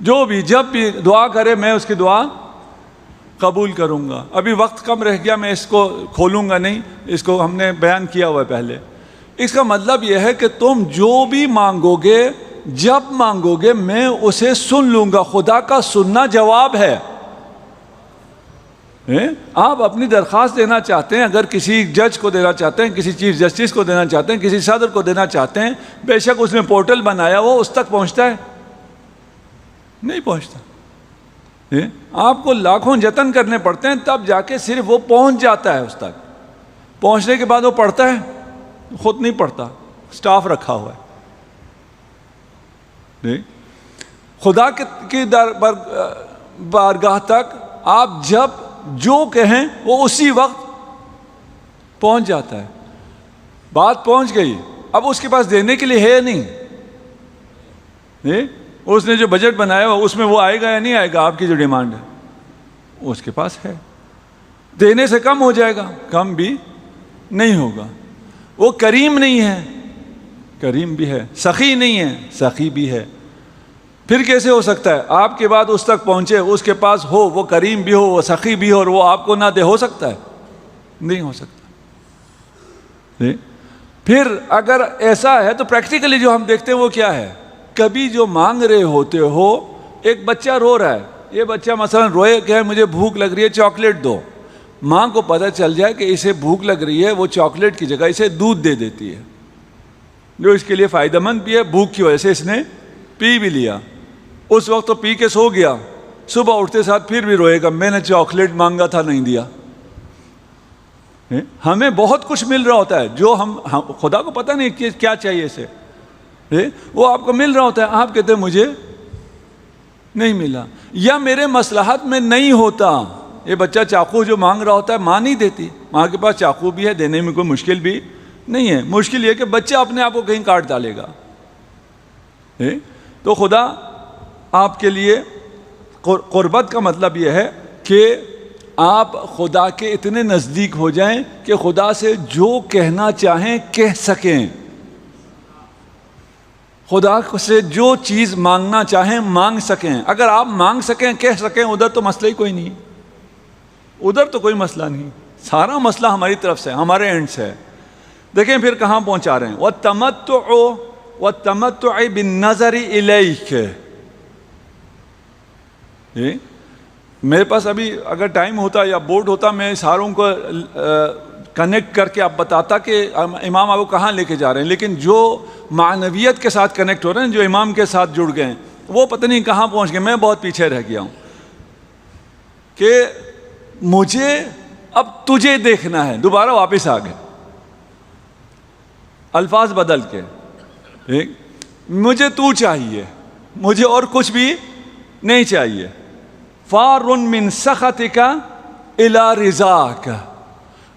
جو بھی جب بھی دعا کرے میں اس کی دعا قبول کروں گا. ابھی وقت کم رہ گیا، میں اس کو کھولوں گا نہیں، اس کو ہم نے بیان کیا ہوا ہے پہلے. اس کا مطلب یہ ہے کہ تم جو بھی مانگو گے، جب مانگو گے میں اسے سن لوں گا. خدا کا سننا جواب ہے. آپ اپنی درخواست دینا چاہتے ہیں، اگر کسی جج کو دینا چاہتے ہیں، کسی چیف جسٹس کو دینا چاہتے ہیں، کسی صدر کو دینا چاہتے ہیں، بے شک اس نے پورٹل بنایا وہ اس تک پہنچتا ہے؟ نہیں پہنچتا. آپ کو لاکھوں جتن کرنے پڑتے ہیں تب جا کے صرف وہ پہنچ جاتا ہے. اس تک پہنچنے کے بعد وہ پڑھتا ہے؟ خود نہیں پڑھتا، سٹاف رکھا ہوا ہے. خدا کی بارگاہ تک آپ جب جو کہیں وہ اسی وقت پہنچ جاتا ہے. بات پہنچ گئی، اب اس کے پاس دینے کے لیے ہے نہیں. اس نے جو بجٹ بنایا ہوا اس میں وہ آئے گا یا نہیں آئے گا؟ آپ کی جو ڈیمانڈ ہے اس کے پاس ہے. دینے سے کم ہو جائے گا؟ کم بھی نہیں ہوگا. وہ کریم نہیں ہے، کریم بھی ہے. سخی نہیں ہے، سخی بھی ہے. پھر کیسے ہو سکتا ہے آپ کے بعد اس تک پہنچے، اس کے پاس ہو، وہ کریم بھی ہو، وہ سخی بھی ہو، اور وہ آپ کو نہ دے؟ ہو سکتا ہے؟ نہیں ہو سکتا. پھر اگر ایسا ہے تو پریکٹیکلی جو ہم دیکھتے ہیں وہ کیا ہے؟ کبھی جو مانگ رہے ہوتے ہو، ایک بچہ رو رہا ہے، یہ بچہ مثلا روئے کہ مجھے بھوک لگ رہی ہے چاکلیٹ دو. ماں کو پتہ چل جائے کہ اسے بھوک لگ رہی ہے، وہ چاکلیٹ کی جگہ اسے دودھ دے دیتی ہے، جو اس کے لیے فائدہ مند بھی ہے. بھوک کی وجہ سے اس نے پی بھی لیا، اس وقت تو پی کے سو گیا، صبح اٹھتے ساتھ پھر بھی روئے گا میں نے چاکلیٹ مانگا تھا نہیں دیا. ہمیں بہت کچھ مل رہا ہوتا ہے جو ہم خدا کو پتہ نہیں کہ کیا چاہیے اسے، وہ آپ کو مل رہا ہوتا ہے، آپ کہتے ہیں مجھے نہیں ملا یا میرے مصلحت میں نہیں ہوتا. یہ بچہ چاقو جو مانگ رہا ہوتا ہے ماں نہیں دیتی، ماں کے پاس چاقو بھی ہے، دینے میں کوئی مشکل بھی نہیں ہے. مشکل یہ کہ بچہ اپنے آپ کو کہیں کاٹ ڈالے گا. تو خدا آپ کے لیے قربت کا مطلب یہ ہے کہ آپ خدا کے اتنے نزدیک ہو جائیں کہ خدا سے جو کہنا چاہیں کہہ سکیں، خدا سے جو چیز مانگنا چاہیں مانگ سکیں. اگر آپ مانگ سکیں، کہہ سکیں، ادھر تو مسئلہ ہی کوئی نہیں، ادھر تو کوئی مسئلہ نہیں. سارا مسئلہ ہماری طرف سے، ہمارے اینڈ سے ہے. دیکھیں پھر کہاں پہنچا رہے ہیں. وَالتَّمَتُّعِ بِالنَّظَرِ إِلَيْكَ. میرے پاس ابھی اگر ٹائم ہوتا یا بورڈ ہوتا میں ساروں کو کنیکٹ کر کے آپ بتاتا کہ امام آپ کو کہاں لے کے جا رہے ہیں، لیکن جو معنویت کے ساتھ کنیکٹ ہو رہے ہیں، جو امام کے ساتھ جڑ گئے ہیں، وہ پتہ نہیں کہاں پہنچ گئے. میں بہت پیچھے رہ گیا ہوں کہ مجھے اب تجھے دیکھنا ہے. دوبارہ واپس آ گئے، الفاظ بدل کے. مجھے تو چاہیے، مجھے اور کچھ بھی نہیں چاہیے. فار من سخطک الی رضاک.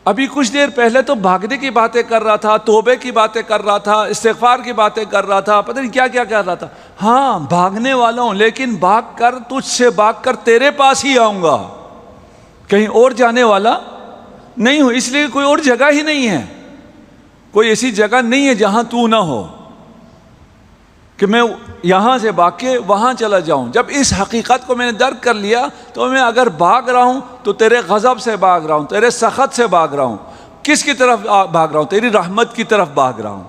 ابھی کچھ دیر پہلے تو بھاگنے کی باتیں کر رہا تھا, توبے کی باتیں کر رہا تھا, استغفار کی باتیں کر رہا تھا, پتہ نہیں کیا کیا کر رہا تھا. ہاں بھاگنے والا ہوں, لیکن بھاگ کر تجھ سے بھاگ کر تیرے پاس ہی آؤں گا, کہیں اور جانے والا نہیں ہوں. اس لیے کوئی اور جگہ ہی نہیں ہے, کوئی ایسی جگہ نہیں ہے جہاں تو نہ ہو کہ میں یہاں سے بھاگ کے وہاں چلا جاؤں. جب اس حقیقت کو میں نے درک کر لیا تو میں اگر بھاگ رہا ہوں تو تیرے غضب سے بھاگ رہا ہوں, تیرے سخط سے بھاگ رہا ہوں. کس کی طرف بھاگ رہا ہوں؟ تیری رحمت کی طرف بھاگ رہا ہوں.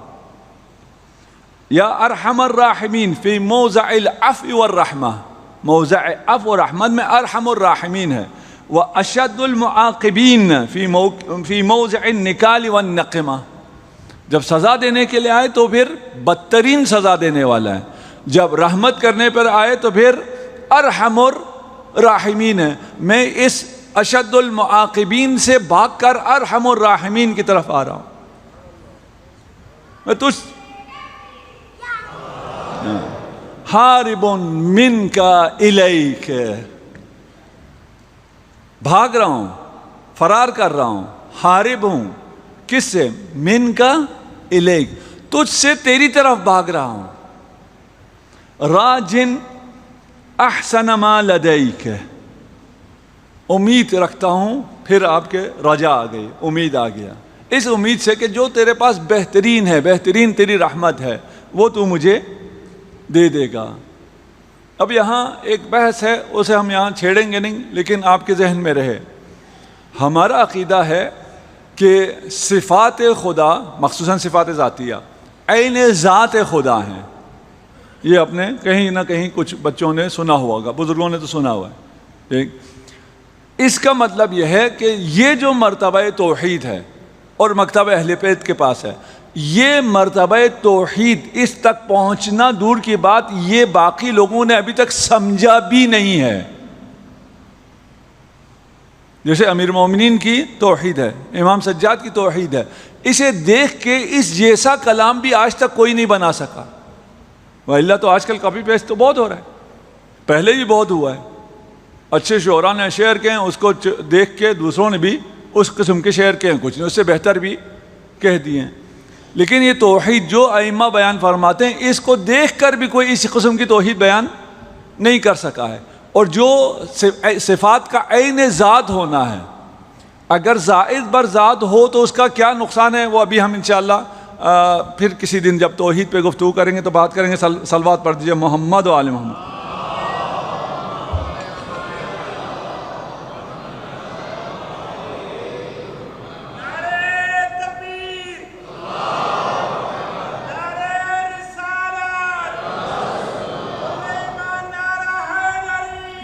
یا ارحم الراحمین فی موضع العفو والرحمہ, موضع عفو و رحمت میں ارحم الراحمین ہے. واشد المعاقبین فی موضع النکال والنقمہ, جب سزا دینے کے لیے آئے تو پھر بدترین سزا دینے والا ہے, جب رحمت کرنے پر آئے تو پھر ارحم الراحمین ہے. میں اس اشد المعاقبین سے بھاگ کر ارحم الراحمین کی طرف آ رہا ہوں. میں تجھ حارب منک الیک, بھاگ رہا ہوں, فرار کر رہا ہوں, حارب ہوں. کس سے؟ من کا الیک, تجھ سے تیری طرف بھاگ رہا ہوں. راجن احسن ما لدیک, امید رکھتا ہوں. پھر آپ کے رجا آ گئی, امید آ گیا, اس امید سے کہ جو تیرے پاس بہترین ہے, بہترین تیری رحمت ہے, وہ تو مجھے دے دے گا. اب یہاں ایک بحث ہے, اسے ہم یہاں چھیڑیں گے نہیں, لیکن آپ کے ذہن میں رہے. ہمارا عقیدہ ہے کہ صفات خدا, مخصوصاً صفات ذاتیہ, عین ذات خدا ہیں. یہ اپنے کہیں نہ کہیں کچھ بچوں نے سنا ہوا ہوگا, بزرگوں نے تو سنا ہوا ہے. ٹھیک, اس کا مطلب یہ ہے کہ یہ جو مرتبہ توحید ہے اور مکتبہ اہل بیت کے پاس ہے, یہ مرتبہ توحید اس تک پہنچنا دور کی بات, یہ باقی لوگوں نے ابھی تک سمجھا بھی نہیں ہے. جیسے امیر المومنین کی توحید ہے, امام سجاد کی توحید ہے, اسے دیکھ کے اس جیسا کلام بھی آج تک کوئی نہیں بنا سکا. وَإِلَّا تو آج کل کاپی پیسٹ تو بہت ہو رہا ہے, پہلے بھی بہت ہوا ہے. اچھے شعراء نے شعر کے ہیں, اس کو دیکھ کے دوسروں نے بھی اس قسم کے شعر کے ہیں, کچھ نے اس سے بہتر بھی کہہ دیے ہیں. لیکن یہ توحید جو ائمہ بیان فرماتے ہیں, اس کو دیکھ کر بھی کوئی اس قسم کی توحید بیان نہیں کر سکا ہے. اور جو صفات کا عین ذات ہونا ہے, اگر زائد بر ذات ہو تو اس کا کیا نقصان ہے, وہ ابھی ہم انشاءاللہ پھر کسی دن جب توحید پہ گفتگو کریں گے تو بات کریں گے. صلوات پڑھ دیجئے محمد و آل محمد.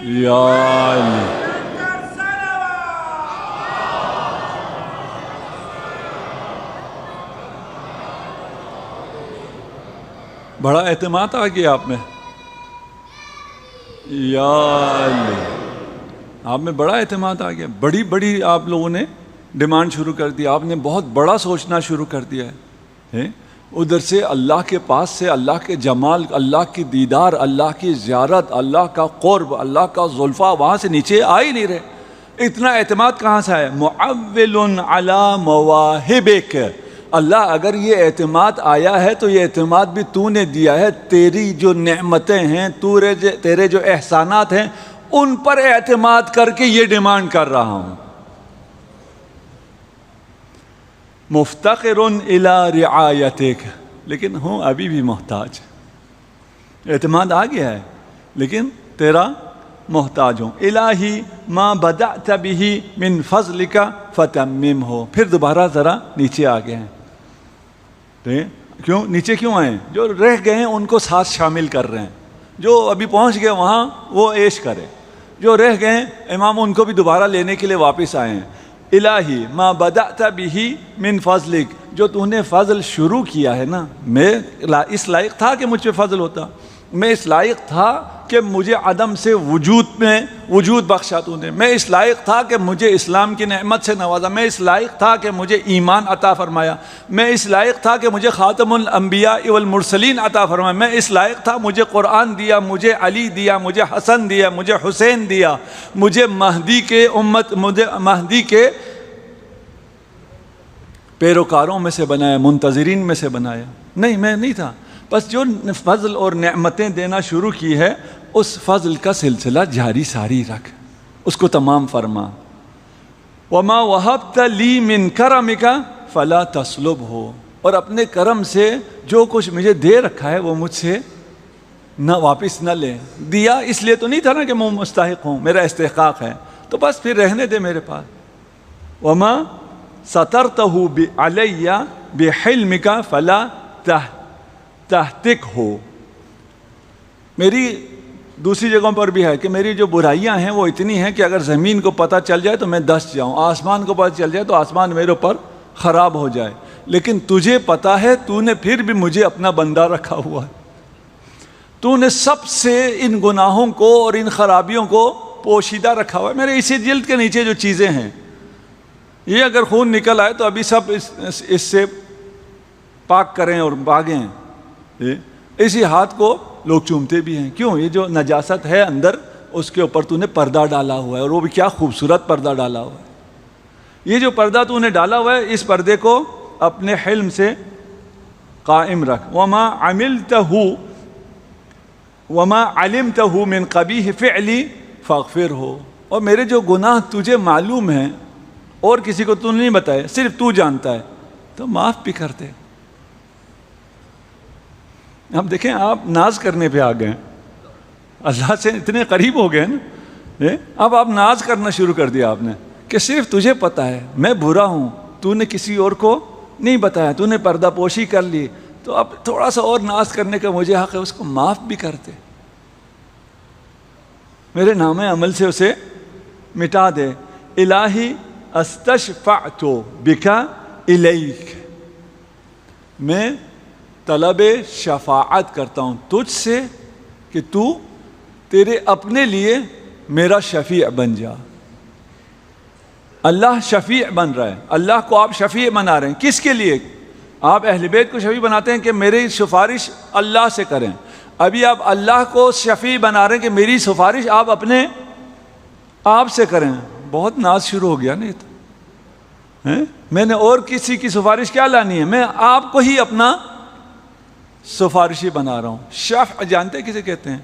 یا بڑا اعتماد آ گیا آپ میں, یا آپ میں بڑا اعتماد آ گیا. بڑی بڑی آپ لوگوں نے ڈیمانڈ شروع کر دی, آپ نے بہت بڑا سوچنا شروع کر دیا ہے. ادھر سے اللہ کے پاس سے اللہ کے جمال, اللہ کی دیدار, اللہ کی زیارت, اللہ کا قرب, اللہ کا زلفہ, وہاں سے نیچے آ ہی نہیں رہے. اتنا اعتماد کہاں سے ہے؟ معول علی مواہبک. اللہ اگر یہ اعتماد آیا ہے تو یہ اعتماد بھی تو نے دیا ہے. تیری جو نعمتیں ہیں, تیرے جو احسانات ہیں, ان پر اعتماد کر کے یہ ڈیمانڈ کر رہا ہوں. مفتقر الی رعایتک, لیکن ہوں ابھی بھی محتاج. اعتماد آ گیا ہے لیکن تیرا محتاج ہوں. الہی ما بدأت به من فضلک فتممہ. پھر دوبارہ ذرا نیچے آ گئے ہیں. کیوں نیچے کیوں آئے ہیں؟ جو رہ گئے ہیں ان کو ساتھ شامل کر رہے ہیں. جو ابھی پہنچ گئے وہاں وہ عیش کرے, جو رہ گئے ہیں امام ان کو بھی دوبارہ لینے کے لیے واپس آئے ہیں. الہی ما بدأت به من فضلک, جو تو نے فضل شروع کیا ہے نا, میں اس لائق تھا کہ مجھ پہ فضل ہوتا, میں اس لائق تھا کہ مجھے عدم سے وجود بخشا تو نے، میں اس لائق تھا کہ مجھے اسلام کی نعمت سے نوازا، میں اس لائق تھا کہ مجھے ایمان عطا فرمایا، میں اس لائق تھا کہ مجھے خاتم الانبیاء والمرسلین عطا فرمایا، میں اس لائق تھا مجھے قرآن دیا، مجھے علی دیا، مجھے حسن دیا، مجھے حسین دیا، مجھے مہدی کے پیروکاروں میں سے بنایا، منتظرین میں سے بنایا۔ نہیں، میں نہیں تھا، بس جو فضل اور نعمتیں دینا شروع کی ہے اس فضل کا سلسلہ جاری ساری رکھ، اس کو تمام فرما۔ وَمَا وَهَبْتَ لِي مِن كَرَمِكَ فَلَا تَسْلُبْهُ، اور اپنے کرم سے جو کچھ مجھے دے رکھا ہے وہ مجھ سے نہ واپس نہ لے۔ دیا اس لیے تو نہیں تھا نا کہ میں مستحق ہوں، میرا استحقاق ہے، تو بس پھر رہنے دے میرے پاس۔ وَمَا سَتَرْتَهُ عَلَيَّ بِحِلْمِكَ فَلَا تَهْتِكْهُ، میری دوسری جگہوں پر بھی ہے کہ میری جو برائیاں ہیں وہ اتنی ہیں کہ اگر زمین کو پتہ چل جائے تو میں دس جاؤں، آسمان کو پتہ چل جائے تو آسمان میرے اوپر خراب ہو جائے، لیکن تجھے پتہ ہے، تو نے پھر بھی مجھے اپنا بندہ رکھا ہوا ہے، تو نے سب سے ان گناہوں کو اور ان خرابیوں کو پوشیدہ رکھا ہوا ہے۔ میرے اسی جلد کے نیچے جو چیزیں ہیں، یہ اگر خون نکل آئے تو ابھی سب اس سے پاک کریں اور بھاگیں، اسی ہاتھ کو لوگ چومتے بھی ہیں، کیوں؟ یہ جو نجاست ہے اندر اس کے اوپر تو نے پردہ ڈالا ہوا ہے، اور وہ بھی کیا خوبصورت پردہ ڈالا ہوا ہے۔ یہ جو پردہ تو نے ڈالا ہوا ہے، اس پردے کو اپنے حلم سے قائم رکھ۔ وَمَا عَلِمْتَهُ مِنْ قَبِيحِ فِعْلِي فَاغْفِرْهُ، اور میرے جو گناہ تجھے معلوم ہیں اور کسی کو تو نہیں بتائے، صرف تو جانتا ہے، تو معاف بھی کر دے۔ اب دیکھیں، آپ ناز کرنے پہ آ گئے، اللہ سے اتنے قریب ہو گئے نا، اب آپ ناز کرنا شروع کر دیا آپ نے کہ صرف تجھے پتہ ہے میں برا ہوں، تو نے کسی اور کو نہیں بتایا، تو نے پردہ پوشی کر لی، تو اب تھوڑا سا اور ناز کرنے کا مجھے حق ہے، اس کو معاف بھی کر دے، میرے نام عمل سے اسے مٹا دے۔ الہی استشفعت بک الیک، میں طلب شفاعت کرتا ہوں تجھ سے کہ تو تیرے اپنے لیے میرا شفیع بن جا۔ اللہ شفیع بن رہا ہے، اللہ کو آپ شفیع بنا رہے ہیں، کس کے لیے؟ آپ اہل بیت کو شفیع بناتے ہیں کہ میری سفارش اللہ سے کریں، ابھی آپ اللہ کو شفیع بنا رہے ہیں کہ میری سفارش آپ اپنے آپ سے کریں۔ بہت ناز شروع ہو گیا نا یہ تو، میں نے اور کسی کی سفارش کیا لانی ہے، میں آپ کو ہی اپنا سفارشی بنا رہا ہوں۔ شفع جانتے ہیں کسے کہتے ہیں؟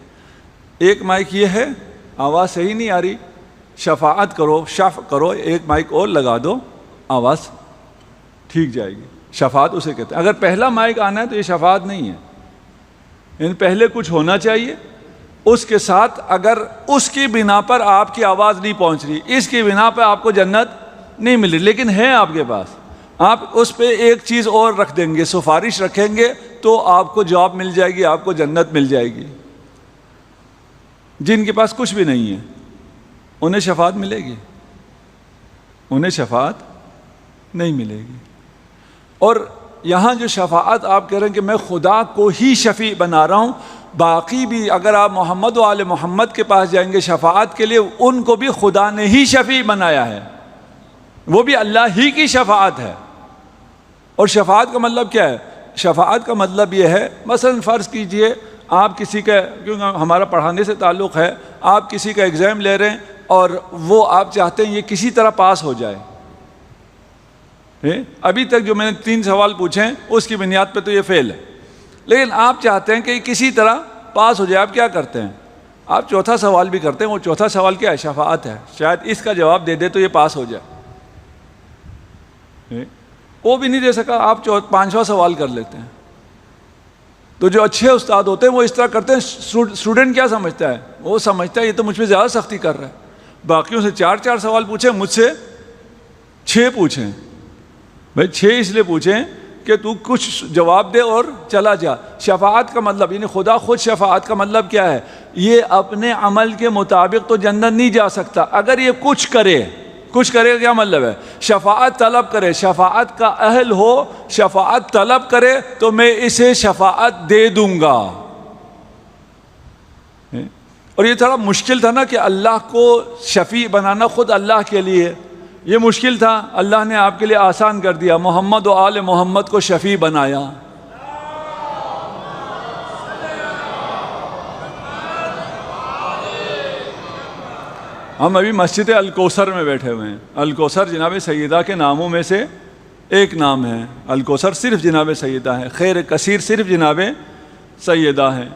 ایک مائک یہ ہے، آواز صحیح نہیں آ رہی، شفاعت کرو، شفع کرو، ایک مائک اور لگا دو، آواز ٹھیک جائے گی، شفاعت اسے کہتے ہیں۔ اگر پہلا مائک آنا ہے تو یہ شفاعت نہیں ہے، یعنی پہلے کچھ ہونا چاہیے، اس کے ساتھ اگر اس کی بنا پر آپ کی آواز نہیں پہنچ رہی، اس کی بنا پر آپ کو جنت نہیں مل رہی، لیکن ہے آپ کے پاس، آپ اس پہ ایک چیز اور رکھ دیں گے، سفارش رکھیں گے تو آپ کو جاب مل جائے گی، آپ کو جنت مل جائے گی۔ جن کے پاس کچھ بھی نہیں ہے انہیں شفاعت ملے گی؟ انہیں شفاعت نہیں ملے گی۔ اور یہاں جو شفاعت آپ کہہ رہے ہیں کہ میں خدا کو ہی شفیع بنا رہا ہوں، باقی بھی اگر آپ محمد و آل محمد کے پاس جائیں گے شفاعت کے لیے، ان کو بھی خدا نے ہی شفیع بنایا ہے، وہ بھی اللہ ہی کی شفاعت ہے۔ اور شفاعت کا مطلب کیا ہے؟ شفاعت کا مطلب یہ ہے، مثلا فرض کیجئے آپ کسی کا، کیونکہ ہمارا پڑھانے سے تعلق ہے، آپ کسی کا ایگزام لے رہے ہیں اور وہ آپ چاہتے ہیں یہ کسی طرح پاس ہو جائے، ابھی تک جو میں نے 3 سوال پوچھے ہیں اس کی بنیاد پہ تو یہ فیل ہے، لیکن آپ چاہتے ہیں کہ یہ کسی طرح پاس ہو جائے، آپ کیا کرتے ہیں؟ آپ چوتھا سوال بھی کرتے ہیں، وہ چوتھا سوال کیا ہے؟ شفاعت ہے، شاید اس کا جواب دے دے تو یہ پاس ہو جائے، وہ بھی نہیں دے سکا، آپ 5واں سوال کر لیتے ہیں۔ تو جو اچھے استاد ہوتے ہیں وہ اس طرح کرتے ہیں، اسٹوڈنٹ کیا سمجھتا ہے؟ وہ سمجھتا ہے یہ تو مجھ پہ زیادہ سختی کر رہا ہے، باقیوں سے 4 سوال پوچھیں، مجھ سے 6 پوچھیں، بھائی 6 اس لیے پوچھیں کہ تو کچھ جواب دے اور چلا جا۔ شفاعت کا مطلب، یعنی خدا خود شفاعت کا مطلب کیا ہے؟ یہ اپنے عمل کے مطابق تو جنت نہیں جا سکتا، اگر یہ کچھ کرے کا کیا مطلب ہے؟ شفاعت طلب کرے، شفاعت کا اہل ہو، شفاعت طلب کرے تو میں اسے شفاعت دے دوں گا۔ اور یہ تھوڑا مشکل تھا نا کہ اللہ کو شفیع بنانا خود اللہ کے لیے، یہ مشکل تھا، اللہ نے آپ کے لیے آسان کر دیا، محمد و آل محمد کو شفیع بنایا۔ ہم ابھی مسجد الکوثر میں بیٹھے ہوئے ہیں۔ الکوثر جناب سیدہ کے ناموں میں سے ایک نام ہے، الکوثر صرف جناب سیدہ ہے، خیر کثیر صرف جناب سیدہ ہے،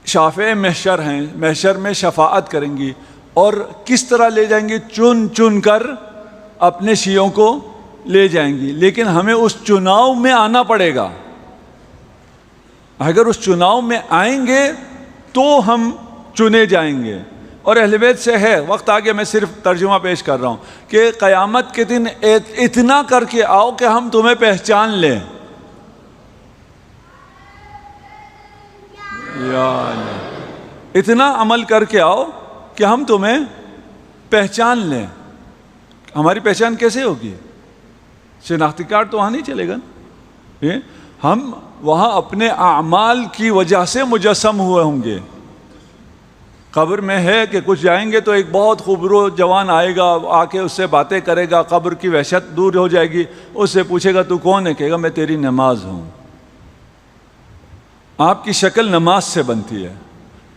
شافع محشر ہیں، محشر میں شفاعت کریں گی، اور کس طرح لے جائیں گی؟ چن چن کر اپنے شیعوں کو لے جائیں گی، لیکن ہمیں اس چناؤ میں آنا پڑے گا۔ اگر اس چناؤ میں آئیں گے تو ہم چنے جائیں گے۔ اور اہل بیت سے ہے، وقت آگے میں صرف ترجمہ پیش کر رہا ہوں کہ قیامت کے دن اتنا کر کے آؤ کہ ہم تمہیں پہچان لیں۔ یا اللہ، اتنا عمل کر کے آؤ کہ ہم تمہیں پہچان لیں۔ ہماری پہچان کیسے ہوگی؟ شناختی کارڈ تو وہاں نہیں چلے گا، ہم وہاں اپنے اعمال کی وجہ سے مجسم ہوئے ہوں گے۔ قبر میں ہے کہ کچھ جائیں گے تو ایک بہت خوبصورت جوان آئے گا، آ کے اس سے باتیں کرے گا، قبر کی وحشت دور ہو جائے گی، اس سے پوچھے گا تو کون ہے؟ کہے گا میں تیری نماز ہوں۔ آپ کی شکل نماز سے بنتی ہے،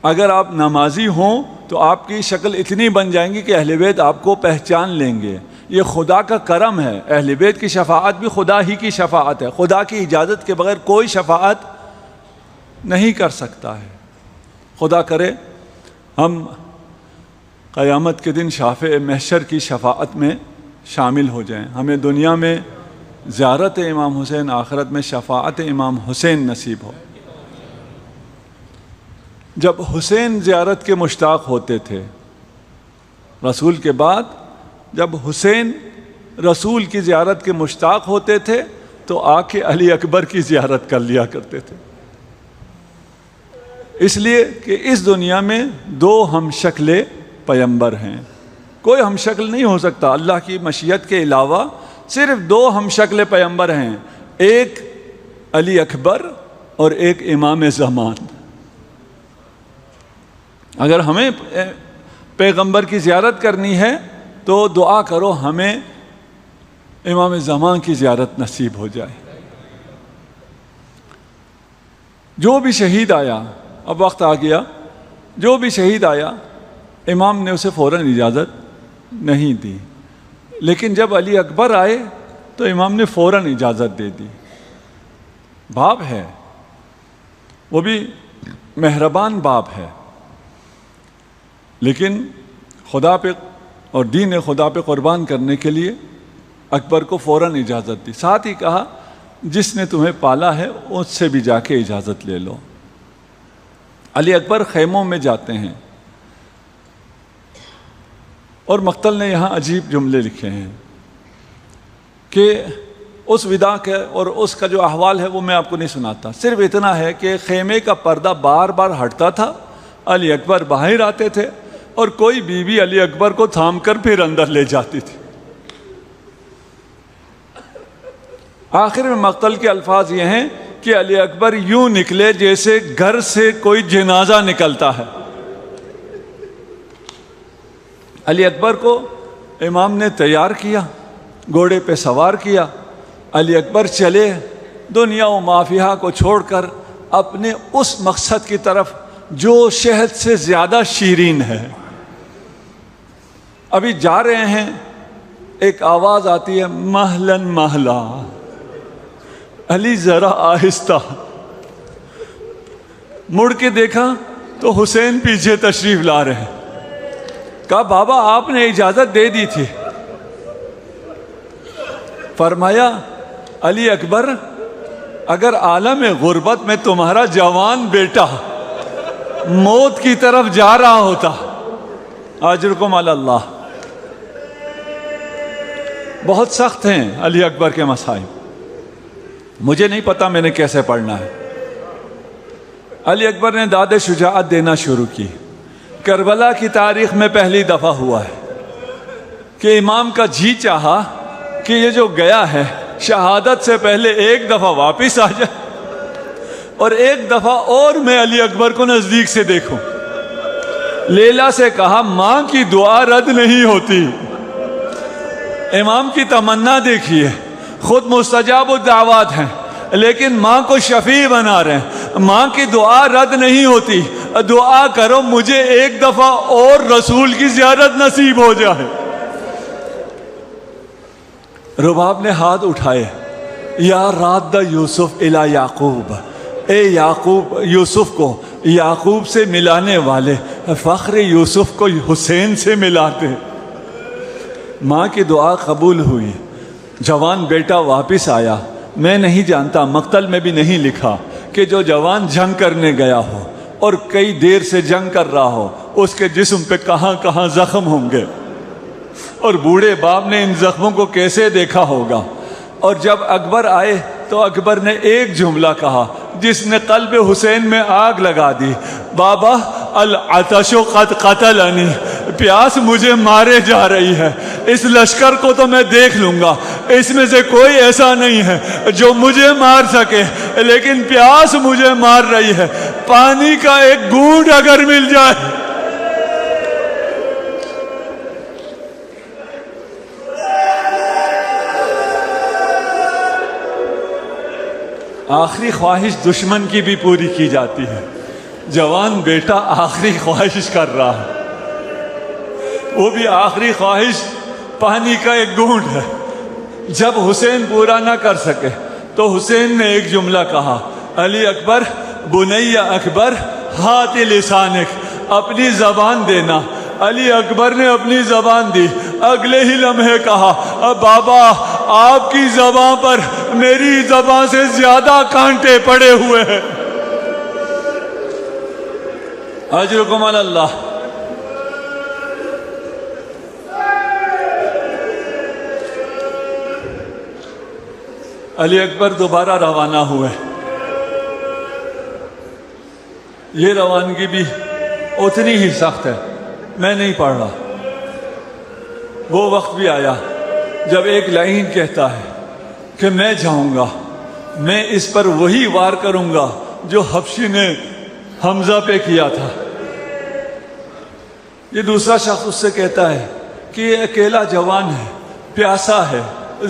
اگر آپ نمازی ہوں تو آپ کی شکل اتنی بن جائیں گی کہ اہل بیت آپ کو پہچان لیں گے۔ یہ خدا کا کرم ہے، اہل بیت کی شفاعت بھی خدا ہی کی شفاعت ہے، خدا کی اجازت کے بغیر کوئی شفاعت نہیں کر سکتا ہے۔ خدا کرے ہم قیامت کے دن شافع محشر کی شفاعت میں شامل ہو جائیں، ہمیں دنیا میں زیارت امام حسین، آخرت میں شفاعت امام حسین نصیب ہو۔ جب حسین زیارت کے مشتاق ہوتے تھے رسول کے بعد، جب حسین رسول کی زیارت کے مشتاق ہوتے تھے تو آ کے علی اکبر کی زیارت کر لیا کرتے تھے، اس لیے کہ اس دنیا میں دو ہم شکل پیمبر ہیں، کوئی ہم شکل نہیں ہو سکتا۔ اللہ کی مشیت کے علاوہ صرف دو ہم شکل پیمبر ہیں، ایک علی اکبر اور ایک امام زمان۔ اگر ہمیں پیغمبر کی زیارت کرنی ہے تو دعا کرو ہمیں امام زمان کی زیارت نصیب ہو جائے۔ جو بھی شہید آیا، اب وقت آ گیا، جو بھی شہید آیا امام نے اسے فوراً اجازت نہیں دی، لیکن جب علی اکبر آئے تو امام نے فوراً اجازت دے دی۔ باپ ہے، وہ بھی مہربان باپ ہے، لیکن خدا پہ اور دین خدا پہ قربان کرنے کے لیے اکبر کو فوراً اجازت دی، ساتھ ہی کہا جس نے تمہیں پالا ہے اس سے بھی جا کے اجازت لے لو۔ علی اکبر خیموں میں جاتے ہیں، اور مقتل نے یہاں عجیب جملے لکھے ہیں کہ اس ودا کے اور اس کا جو احوال ہے وہ میں آپ کو نہیں سناتا، صرف اتنا ہے کہ خیمے کا پردہ بار بار ہٹتا تھا، علی اکبر باہر آتے تھے اور کوئی بیوی علی اکبر کو تھام کر پھر اندر لے جاتی تھی۔ آخر میں مقتل کے الفاظ یہ ہیں کہ علی اکبر یوں نکلے جیسے گھر سے کوئی جنازہ نکلتا ہے۔ علی اکبر کو امام نے تیار کیا، گھوڑے پہ سوار کیا، علی اکبر چلے دنیا و مافیہا کو چھوڑ کر اپنے اس مقصد کی طرف جو شہد سے زیادہ شیرین ہے۔ ابھی جا رہے ہیں، ایک آواز آتی ہے مہلن مہلا، علی ذرا آہستہ، مڑ کے دیکھا تو حسین پیچھے تشریف لا رہے ہیں۔ کہا بابا آپ نے اجازت دے دی تھی۔ فرمایا علی اکبر اگر عالم غربت میں تمہارا جوان بیٹا موت کی طرف جا رہا ہوتا، اجرکم علی اللہ۔ بہت سخت ہیں علی اکبر کے مصائب، مجھے نہیں پتا میں نے کیسے پڑھنا ہے۔ علی اکبر نے داد شجاعت دینا شروع کی۔ کربلا کی تاریخ میں پہلی دفعہ ہوا ہے کہ امام کا جی چاہا کہ یہ جو گیا ہے شہادت سے پہلے ایک دفعہ واپس آ جائے اور ایک دفعہ اور میں علی اکبر کو نزدیک سے دیکھوں۔ لیلا سے کہا ماں کی دعا رد نہیں ہوتی. امام کی تمنا دیکھیے، خود مستجاب الدعوات ہیں لیکن ماں کو شفیع بنا رہے ہیں. ماں کی دعا رد نہیں ہوتی، دعا کرو مجھے ایک دفعہ اور رسول کی زیارت نصیب ہو جائے. رباب نے ہاتھ اٹھائے، یا راد یوسف الی یعقوب، اے یعقوب، یوسف کو یعقوب سے ملانے والے، فخر یوسف کو حسین سے ملاتے. ماں کی دعا قبول ہوئی، جوان بیٹا واپس آیا. میں نہیں جانتا، مقتل میں بھی نہیں لکھا کہ جو جوان جنگ کرنے گیا ہو اور کئی دیر سے جنگ کر رہا ہو اس کے جسم پہ کہاں کہاں زخم ہوں گے، اور بوڑھے باپ نے ان زخموں کو کیسے دیکھا ہوگا. اور جب اکبر آئے تو اکبر نے ایک جملہ کہا جس نے قلب حسین میں آگ لگا دی، بابا العطش قد قتلنی، پیاس مجھے مارے جا رہی ہے. اس لشکر کو تو میں دیکھ لوں گا، اس میں سے کوئی ایسا نہیں ہے جو مجھے مار سکے، لیکن پیاس مجھے مار رہی ہے، پانی کا ایک گھونٹ اگر مل جائے. آخری خواہش دشمن کی بھی پوری کی جاتی ہے. جوان بیٹا آخری خواہش کر رہا ہے، وہ بھی آخری خواہش پانی کا ایک گھونٹ ہے. جب حسین پورا نہ کر سکے تو حسین نے ایک جملہ کہا، علی اکبر بنی اکبر ہاتھ لسانک، اپنی زبان دینا. علی اکبر نے اپنی زبان دی. اگلے ہی لمحے کہا، بابا آپ کی زبان پر میری زبان سے زیادہ کانٹے پڑے ہوئے ہیں. اجرکم علی اللہ. علی اکبر دوبارہ روانہ ہوئے. یہ روانگی بھی اتنی ہی سخت ہے، میں نہیں پڑھ رہا. وہ وقت بھی آیا جب ایک لائن کہتا ہے کہ میں جاؤں گا، میں اس پر وہی وار کروں گا جو حبشی نے حمزہ پہ کیا تھا. یہ دوسرا شخص اس سے کہتا ہے کہ یہ اکیلا جوان ہے، پیاسا ہے،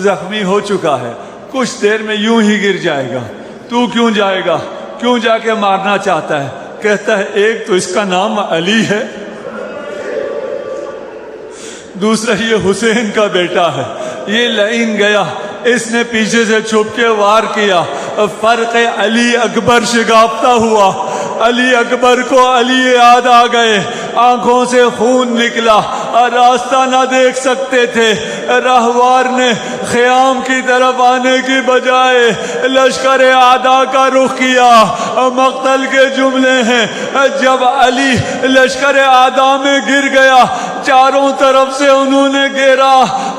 زخمی ہو چکا ہے، کچھ دیر میں یوں ہی گر جائے گا، تو کیوں جائے گا، کیوں جا کے مارنا چاہتا ہے؟ کہتا ہے ایک تو اس کا نام علی ہے، دوسرا یہ حسین کا بیٹا ہے. یہ لائن گیا، اس نے پیچھے سے چھپ کے وار کیا. فرق علی اکبر شگافتہ ہوا. علی اکبر کو علی یاد آ گئے، آنکھوں سے خون نکلا، راستہ نہ دیکھ سکتے تھے. راہوار نے خیام کی طرف آنے کی بجائے لشکر اعداء کا رخ کیا. مقتل کے جملے ہیں، جب علی لشکر اعداء میں گر گیا چاروں طرف سے انہوں نے گھیرا.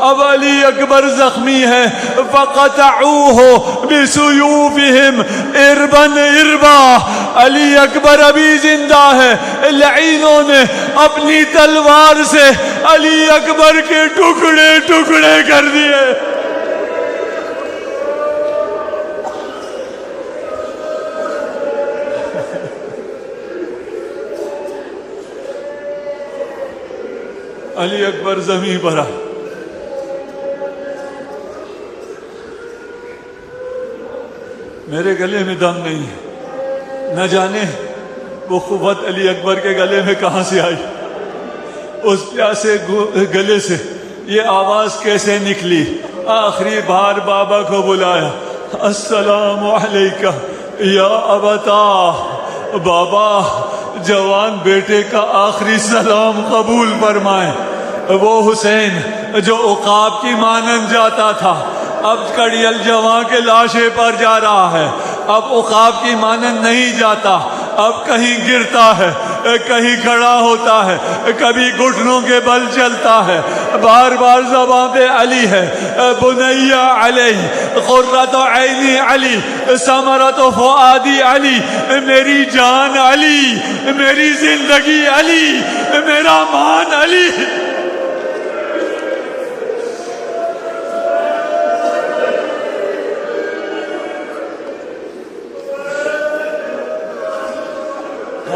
اب علی اکبر زخمی ہے. فقطعوه بسیوفہم اربا اربا. علی اکبر ابھی زندہ ہے. لعینوں نے اپنی تلوار سے علی اکبر کے ٹکڑے ٹکڑے کر دیے. علی اکبر زمین پر آئے. میرے گلے میں دم نہیں ہے، نہ جانے وہ قوت علی اکبر کے گلے میں کہاں سے آئی. اس پیاسے گلے سے یہ آواز کیسے نکلی؟ آخری بار بابا کو بلایا، السلام علیکہ یا ابتا. بابا جوان بیٹے کا آخری سلام قبول فرمائیں. وہ حسین جو عقاب کی مانند جاتا تھا اب کڑیل جوان کے لاشے پر جا رہا ہے. اب عقاب کی مانند نہیں جاتا، اب کہیں گرتا ہے، کہیں کھڑا ہوتا ہے، کبھی گھٹنوں کے بل چلتا ہے. بار بار زبان پہ علی ہے. بنی علی، قرۃ عینی علی، ثمرۃ فؤادی علی، میری جان علی، میری زندگی علی، میرا مان علی.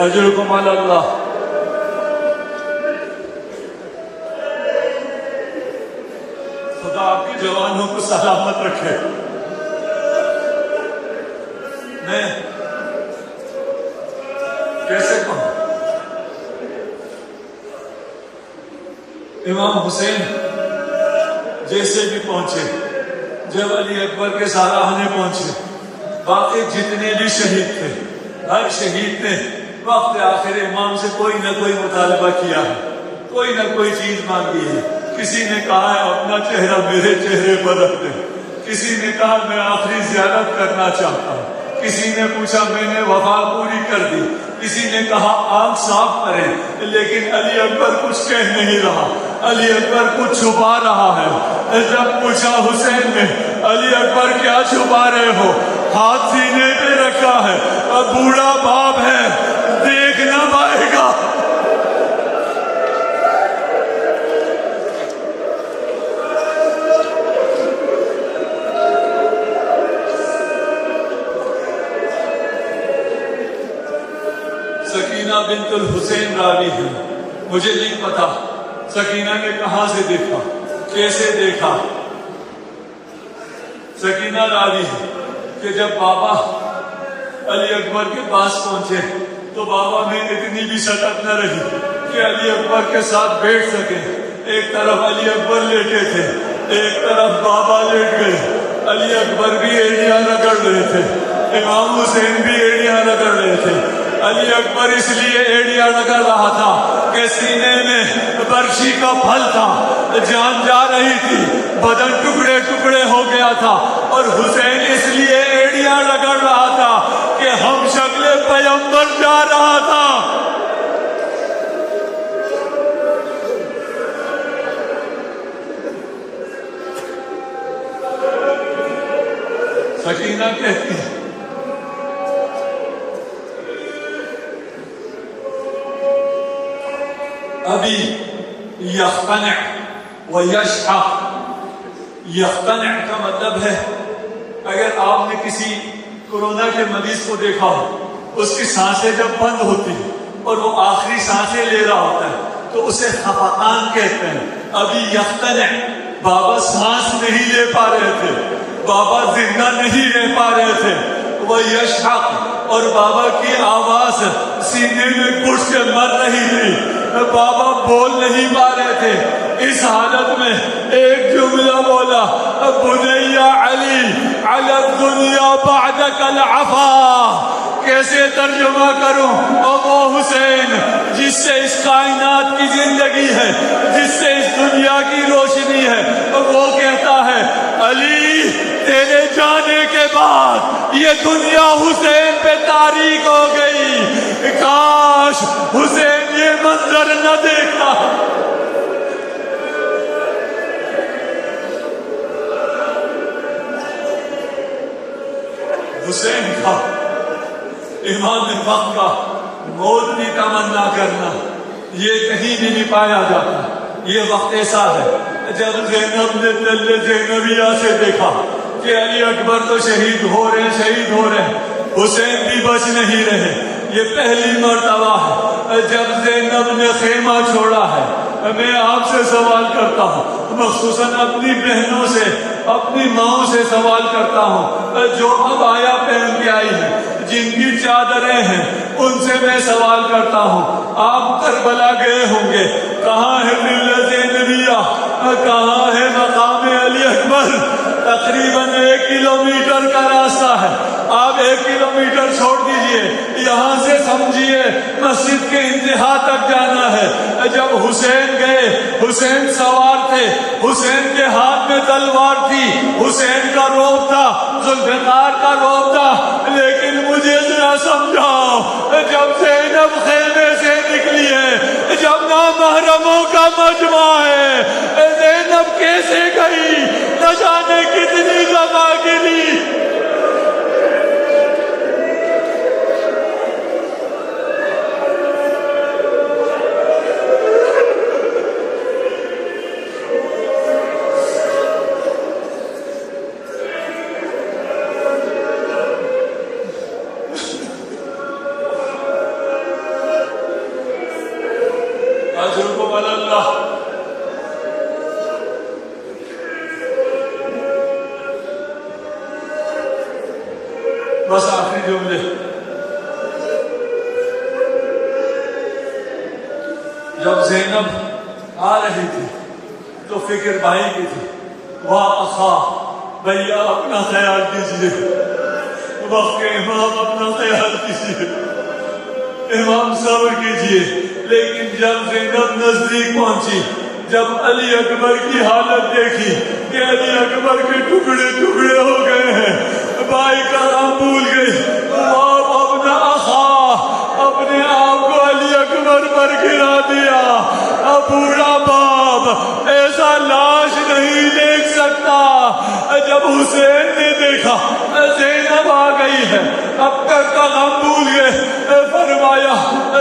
اجرکم علی اللہ. سلامت رکھے. میں کیسے کہوں؟ امام حسین جیسے بھی پہنچے، جب علی اکبر کے سراہنے پہنچے، باقی جتنے بھی شہید تھے، ہر شہید نے وقت آخر امام سے کوئی نہ کوئی مطالبہ کیا ہے، کوئی نہ کوئی چیز مانگی ہے. کسی نے کہا ہے اپنا چہرہ میرے چہرے پر رکھ دے، کسی نے کہا میں آخری زیارت کرنا چاہتا ہوں، کسی نے پوچھا میں نے وفا پوری کر دی، کسی نے کہا آنکھ صاف کریں. لیکن علی اکبر کچھ کہہ نہیں رہا، علی اکبر کچھ چھپا رہا ہے. جب پوچھا حسین نے علی اکبر کیا چھپا رہے ہو، ہاتھ سینے پہ رکھا ہے، اب بوڑھا باپ ہے دیکھ نہ پائے گا. سکینہ بنت الحسین راوی ہے، مجھے نہیں پتا سکینہ نے کہاں سے دیکھا، کیسے دیکھا. سکینہ راوی ہے کہ جب بابا علی اکبر کے پاس پہنچے تو بابا میں اتنی بھی سٹک نہ رہی کہ علی اکبر کے ساتھ بیٹھ سکے. ایک طرف علی اکبر لیٹے تھے، ایک طرف بابا لیٹ گئے. علی اکبر بھی ایڑیاں رگڑ رہے تھے، امام حسین بھی ایڑیاں رگڑ رہے تھے. علی اکبر اس لیے ایڑیاں رگڑ رہا تھا کہ سینے میں برچی کا پھل تھا، جان جا رہی تھی، بدن ٹکڑے ٹکڑے ہو گیا تھا. اور حسین اس لیے ایڑیاں رگڑ رہا تھا کہ ہم شکل پیغمبر جا رہا تھا. سکینہ کہتی ہے ابھی یختنع و یشحق. یختنع کا مطلب ہے اگر آپ نے کسی کورونا کے مریض کو دیکھا ہو، اس کی سانسیں جب بند ہوتی ہیں اور وہ آخری سانسیں لے رہا ہوتا ہے تو اسے خفقان کہتے ہیں. ابھی یختنع، بابا سانس نہیں لے پا رہے تھے، بابا زندہ نہیں رہ پا رہے تھے. وہ یشحق، اور بابا کی آواز سینے میں گھٹ کے مر رہی تھی، بابا بول نہیں پا رہے تھے. اس حالت میں ایک جملہ بولا، بنی علی علی الدنیا بعدک العفا. کیسے ترجمہ کروں؟ وہ حسین جس سے اس کائنات کی زندگی ہے، جس سے اس دنیا کی روشنی ہے، وہ کہتا ہے علی تیرے جانے کے بعد یہ دنیا حسین پہ تاریک ہو گئی، کاش حسین یہ منظر نہ دیکھا. حسین کا امام وقت کا موت کی تمنا کرنا یہ کہیں بھی نہیں پایا جاتا. یہ وقت ایسا ہے جب زینب نے دل زینبیہ سے دیکھا کہ علی اکبر تو شہید ہو رہے ہیں، حسین بھی بچ نہیں رہے. یہ پہلی مرتبہ ہے جب زینب نے خیمہ چھوڑا ہے. میں آپ سے سوال کرتا ہوں، مخصوصاً اپنی بہنوں سے، اپنی ماؤں سے سوال کرتا ہوں جو اب آیا پہن کے آئی ہیں، جن کی چادریں ہیں، ان سے میں سوال کرتا ہوں آپ کربلا گئے ہوں گے، کہاں ہے ملت زینبیہ، کہاں ہے مقام علی اکبر؟ تقریباً 1 کلومیٹر کا راستہ ہے. آپ 1 کلومیٹر چھوڑ دیجئے، یہاں سے سمجھیے مسجد کے انتہا تک جانا ہے. جب حسین گئے، حسین سوار تھے، حسین کے ہاتھ میں تلوار تھی، حسین کا روب تھا، ذوالفقار کا روب تھا. لیکن مجھے ذرا سمجھاؤ، جب زینب خیمے سے نکلی ہے، جب نامحرموں کا مجمع ہے، زینب کیسے گئی؟ نہ جانے کتنی دفعہ گری. بس آخری جملے. جب زینب آ رہی تھی تو فکر بھائی کی تھی. واہ اخا بھیا اپنا خیال کیجیے، وقت کے امام اپنا خیال کیجیے، امام صبر کیجیے. لیکن جب زینب نزدیک پہنچی، جب علی اکبر کی حالت دیکھی کہ علی اکبر کے ٹکڑے ٹکڑے ہو گئے ہیں، بھائی کا نام بھول گئی. باپ اپنا اخا اپنے آپ کو علی اکبر پر گرا دیا. اب بوڑھا باپ ایسا لاش نہیں دیکھ سکتا. جب حسین نے دیکھا زینب آ گئی ہے، اب تک کا غم بھول گئے. فرمایا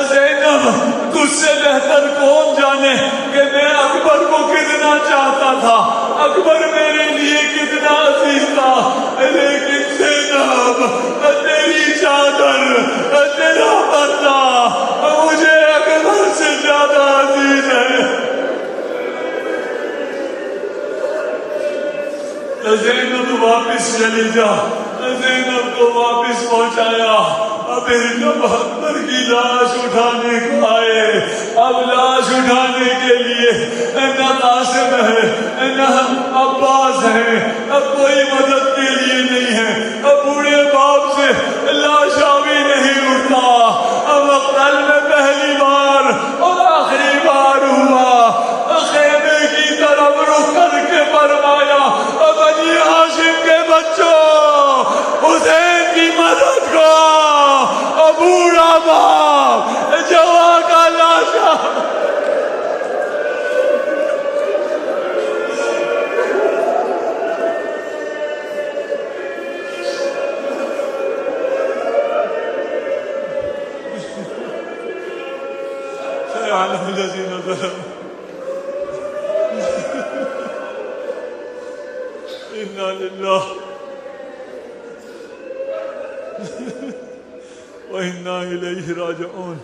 زینب تجھ سے بہتر کون جانے کہ میں اکبر کو کتنا چاہتا تھا، اکبر میرے لیے کتنا عزیز تھا. لیکن زینب تیری چادر تیرا پردہ مجھے اکبر سے زیادہ عزیز ہے. زینب واپس چلی جا. زینب کو واپس پہنچایا. پھر جب اکبر کی لاش اٹھانے کو آئے، اب لاش اٹھانے کے لیے نہ قاسم ہے نہ عباس ہے، اب کوئی مدد کے لیے نہیں ہے. اب بوڑھے باپ سے لاشا بھی نہیں اٹھتا. اب مقتل میں پہلی بار اور آخری بار ہوا. خیمے کی طرف رخ کر کے فرمایا بنی ہاشم کے بچوں حسین کی مدد کو. بوڑھا باپ جوان کا لاشا عالم الذي نظر. انا لله وإنا إليه راجعون.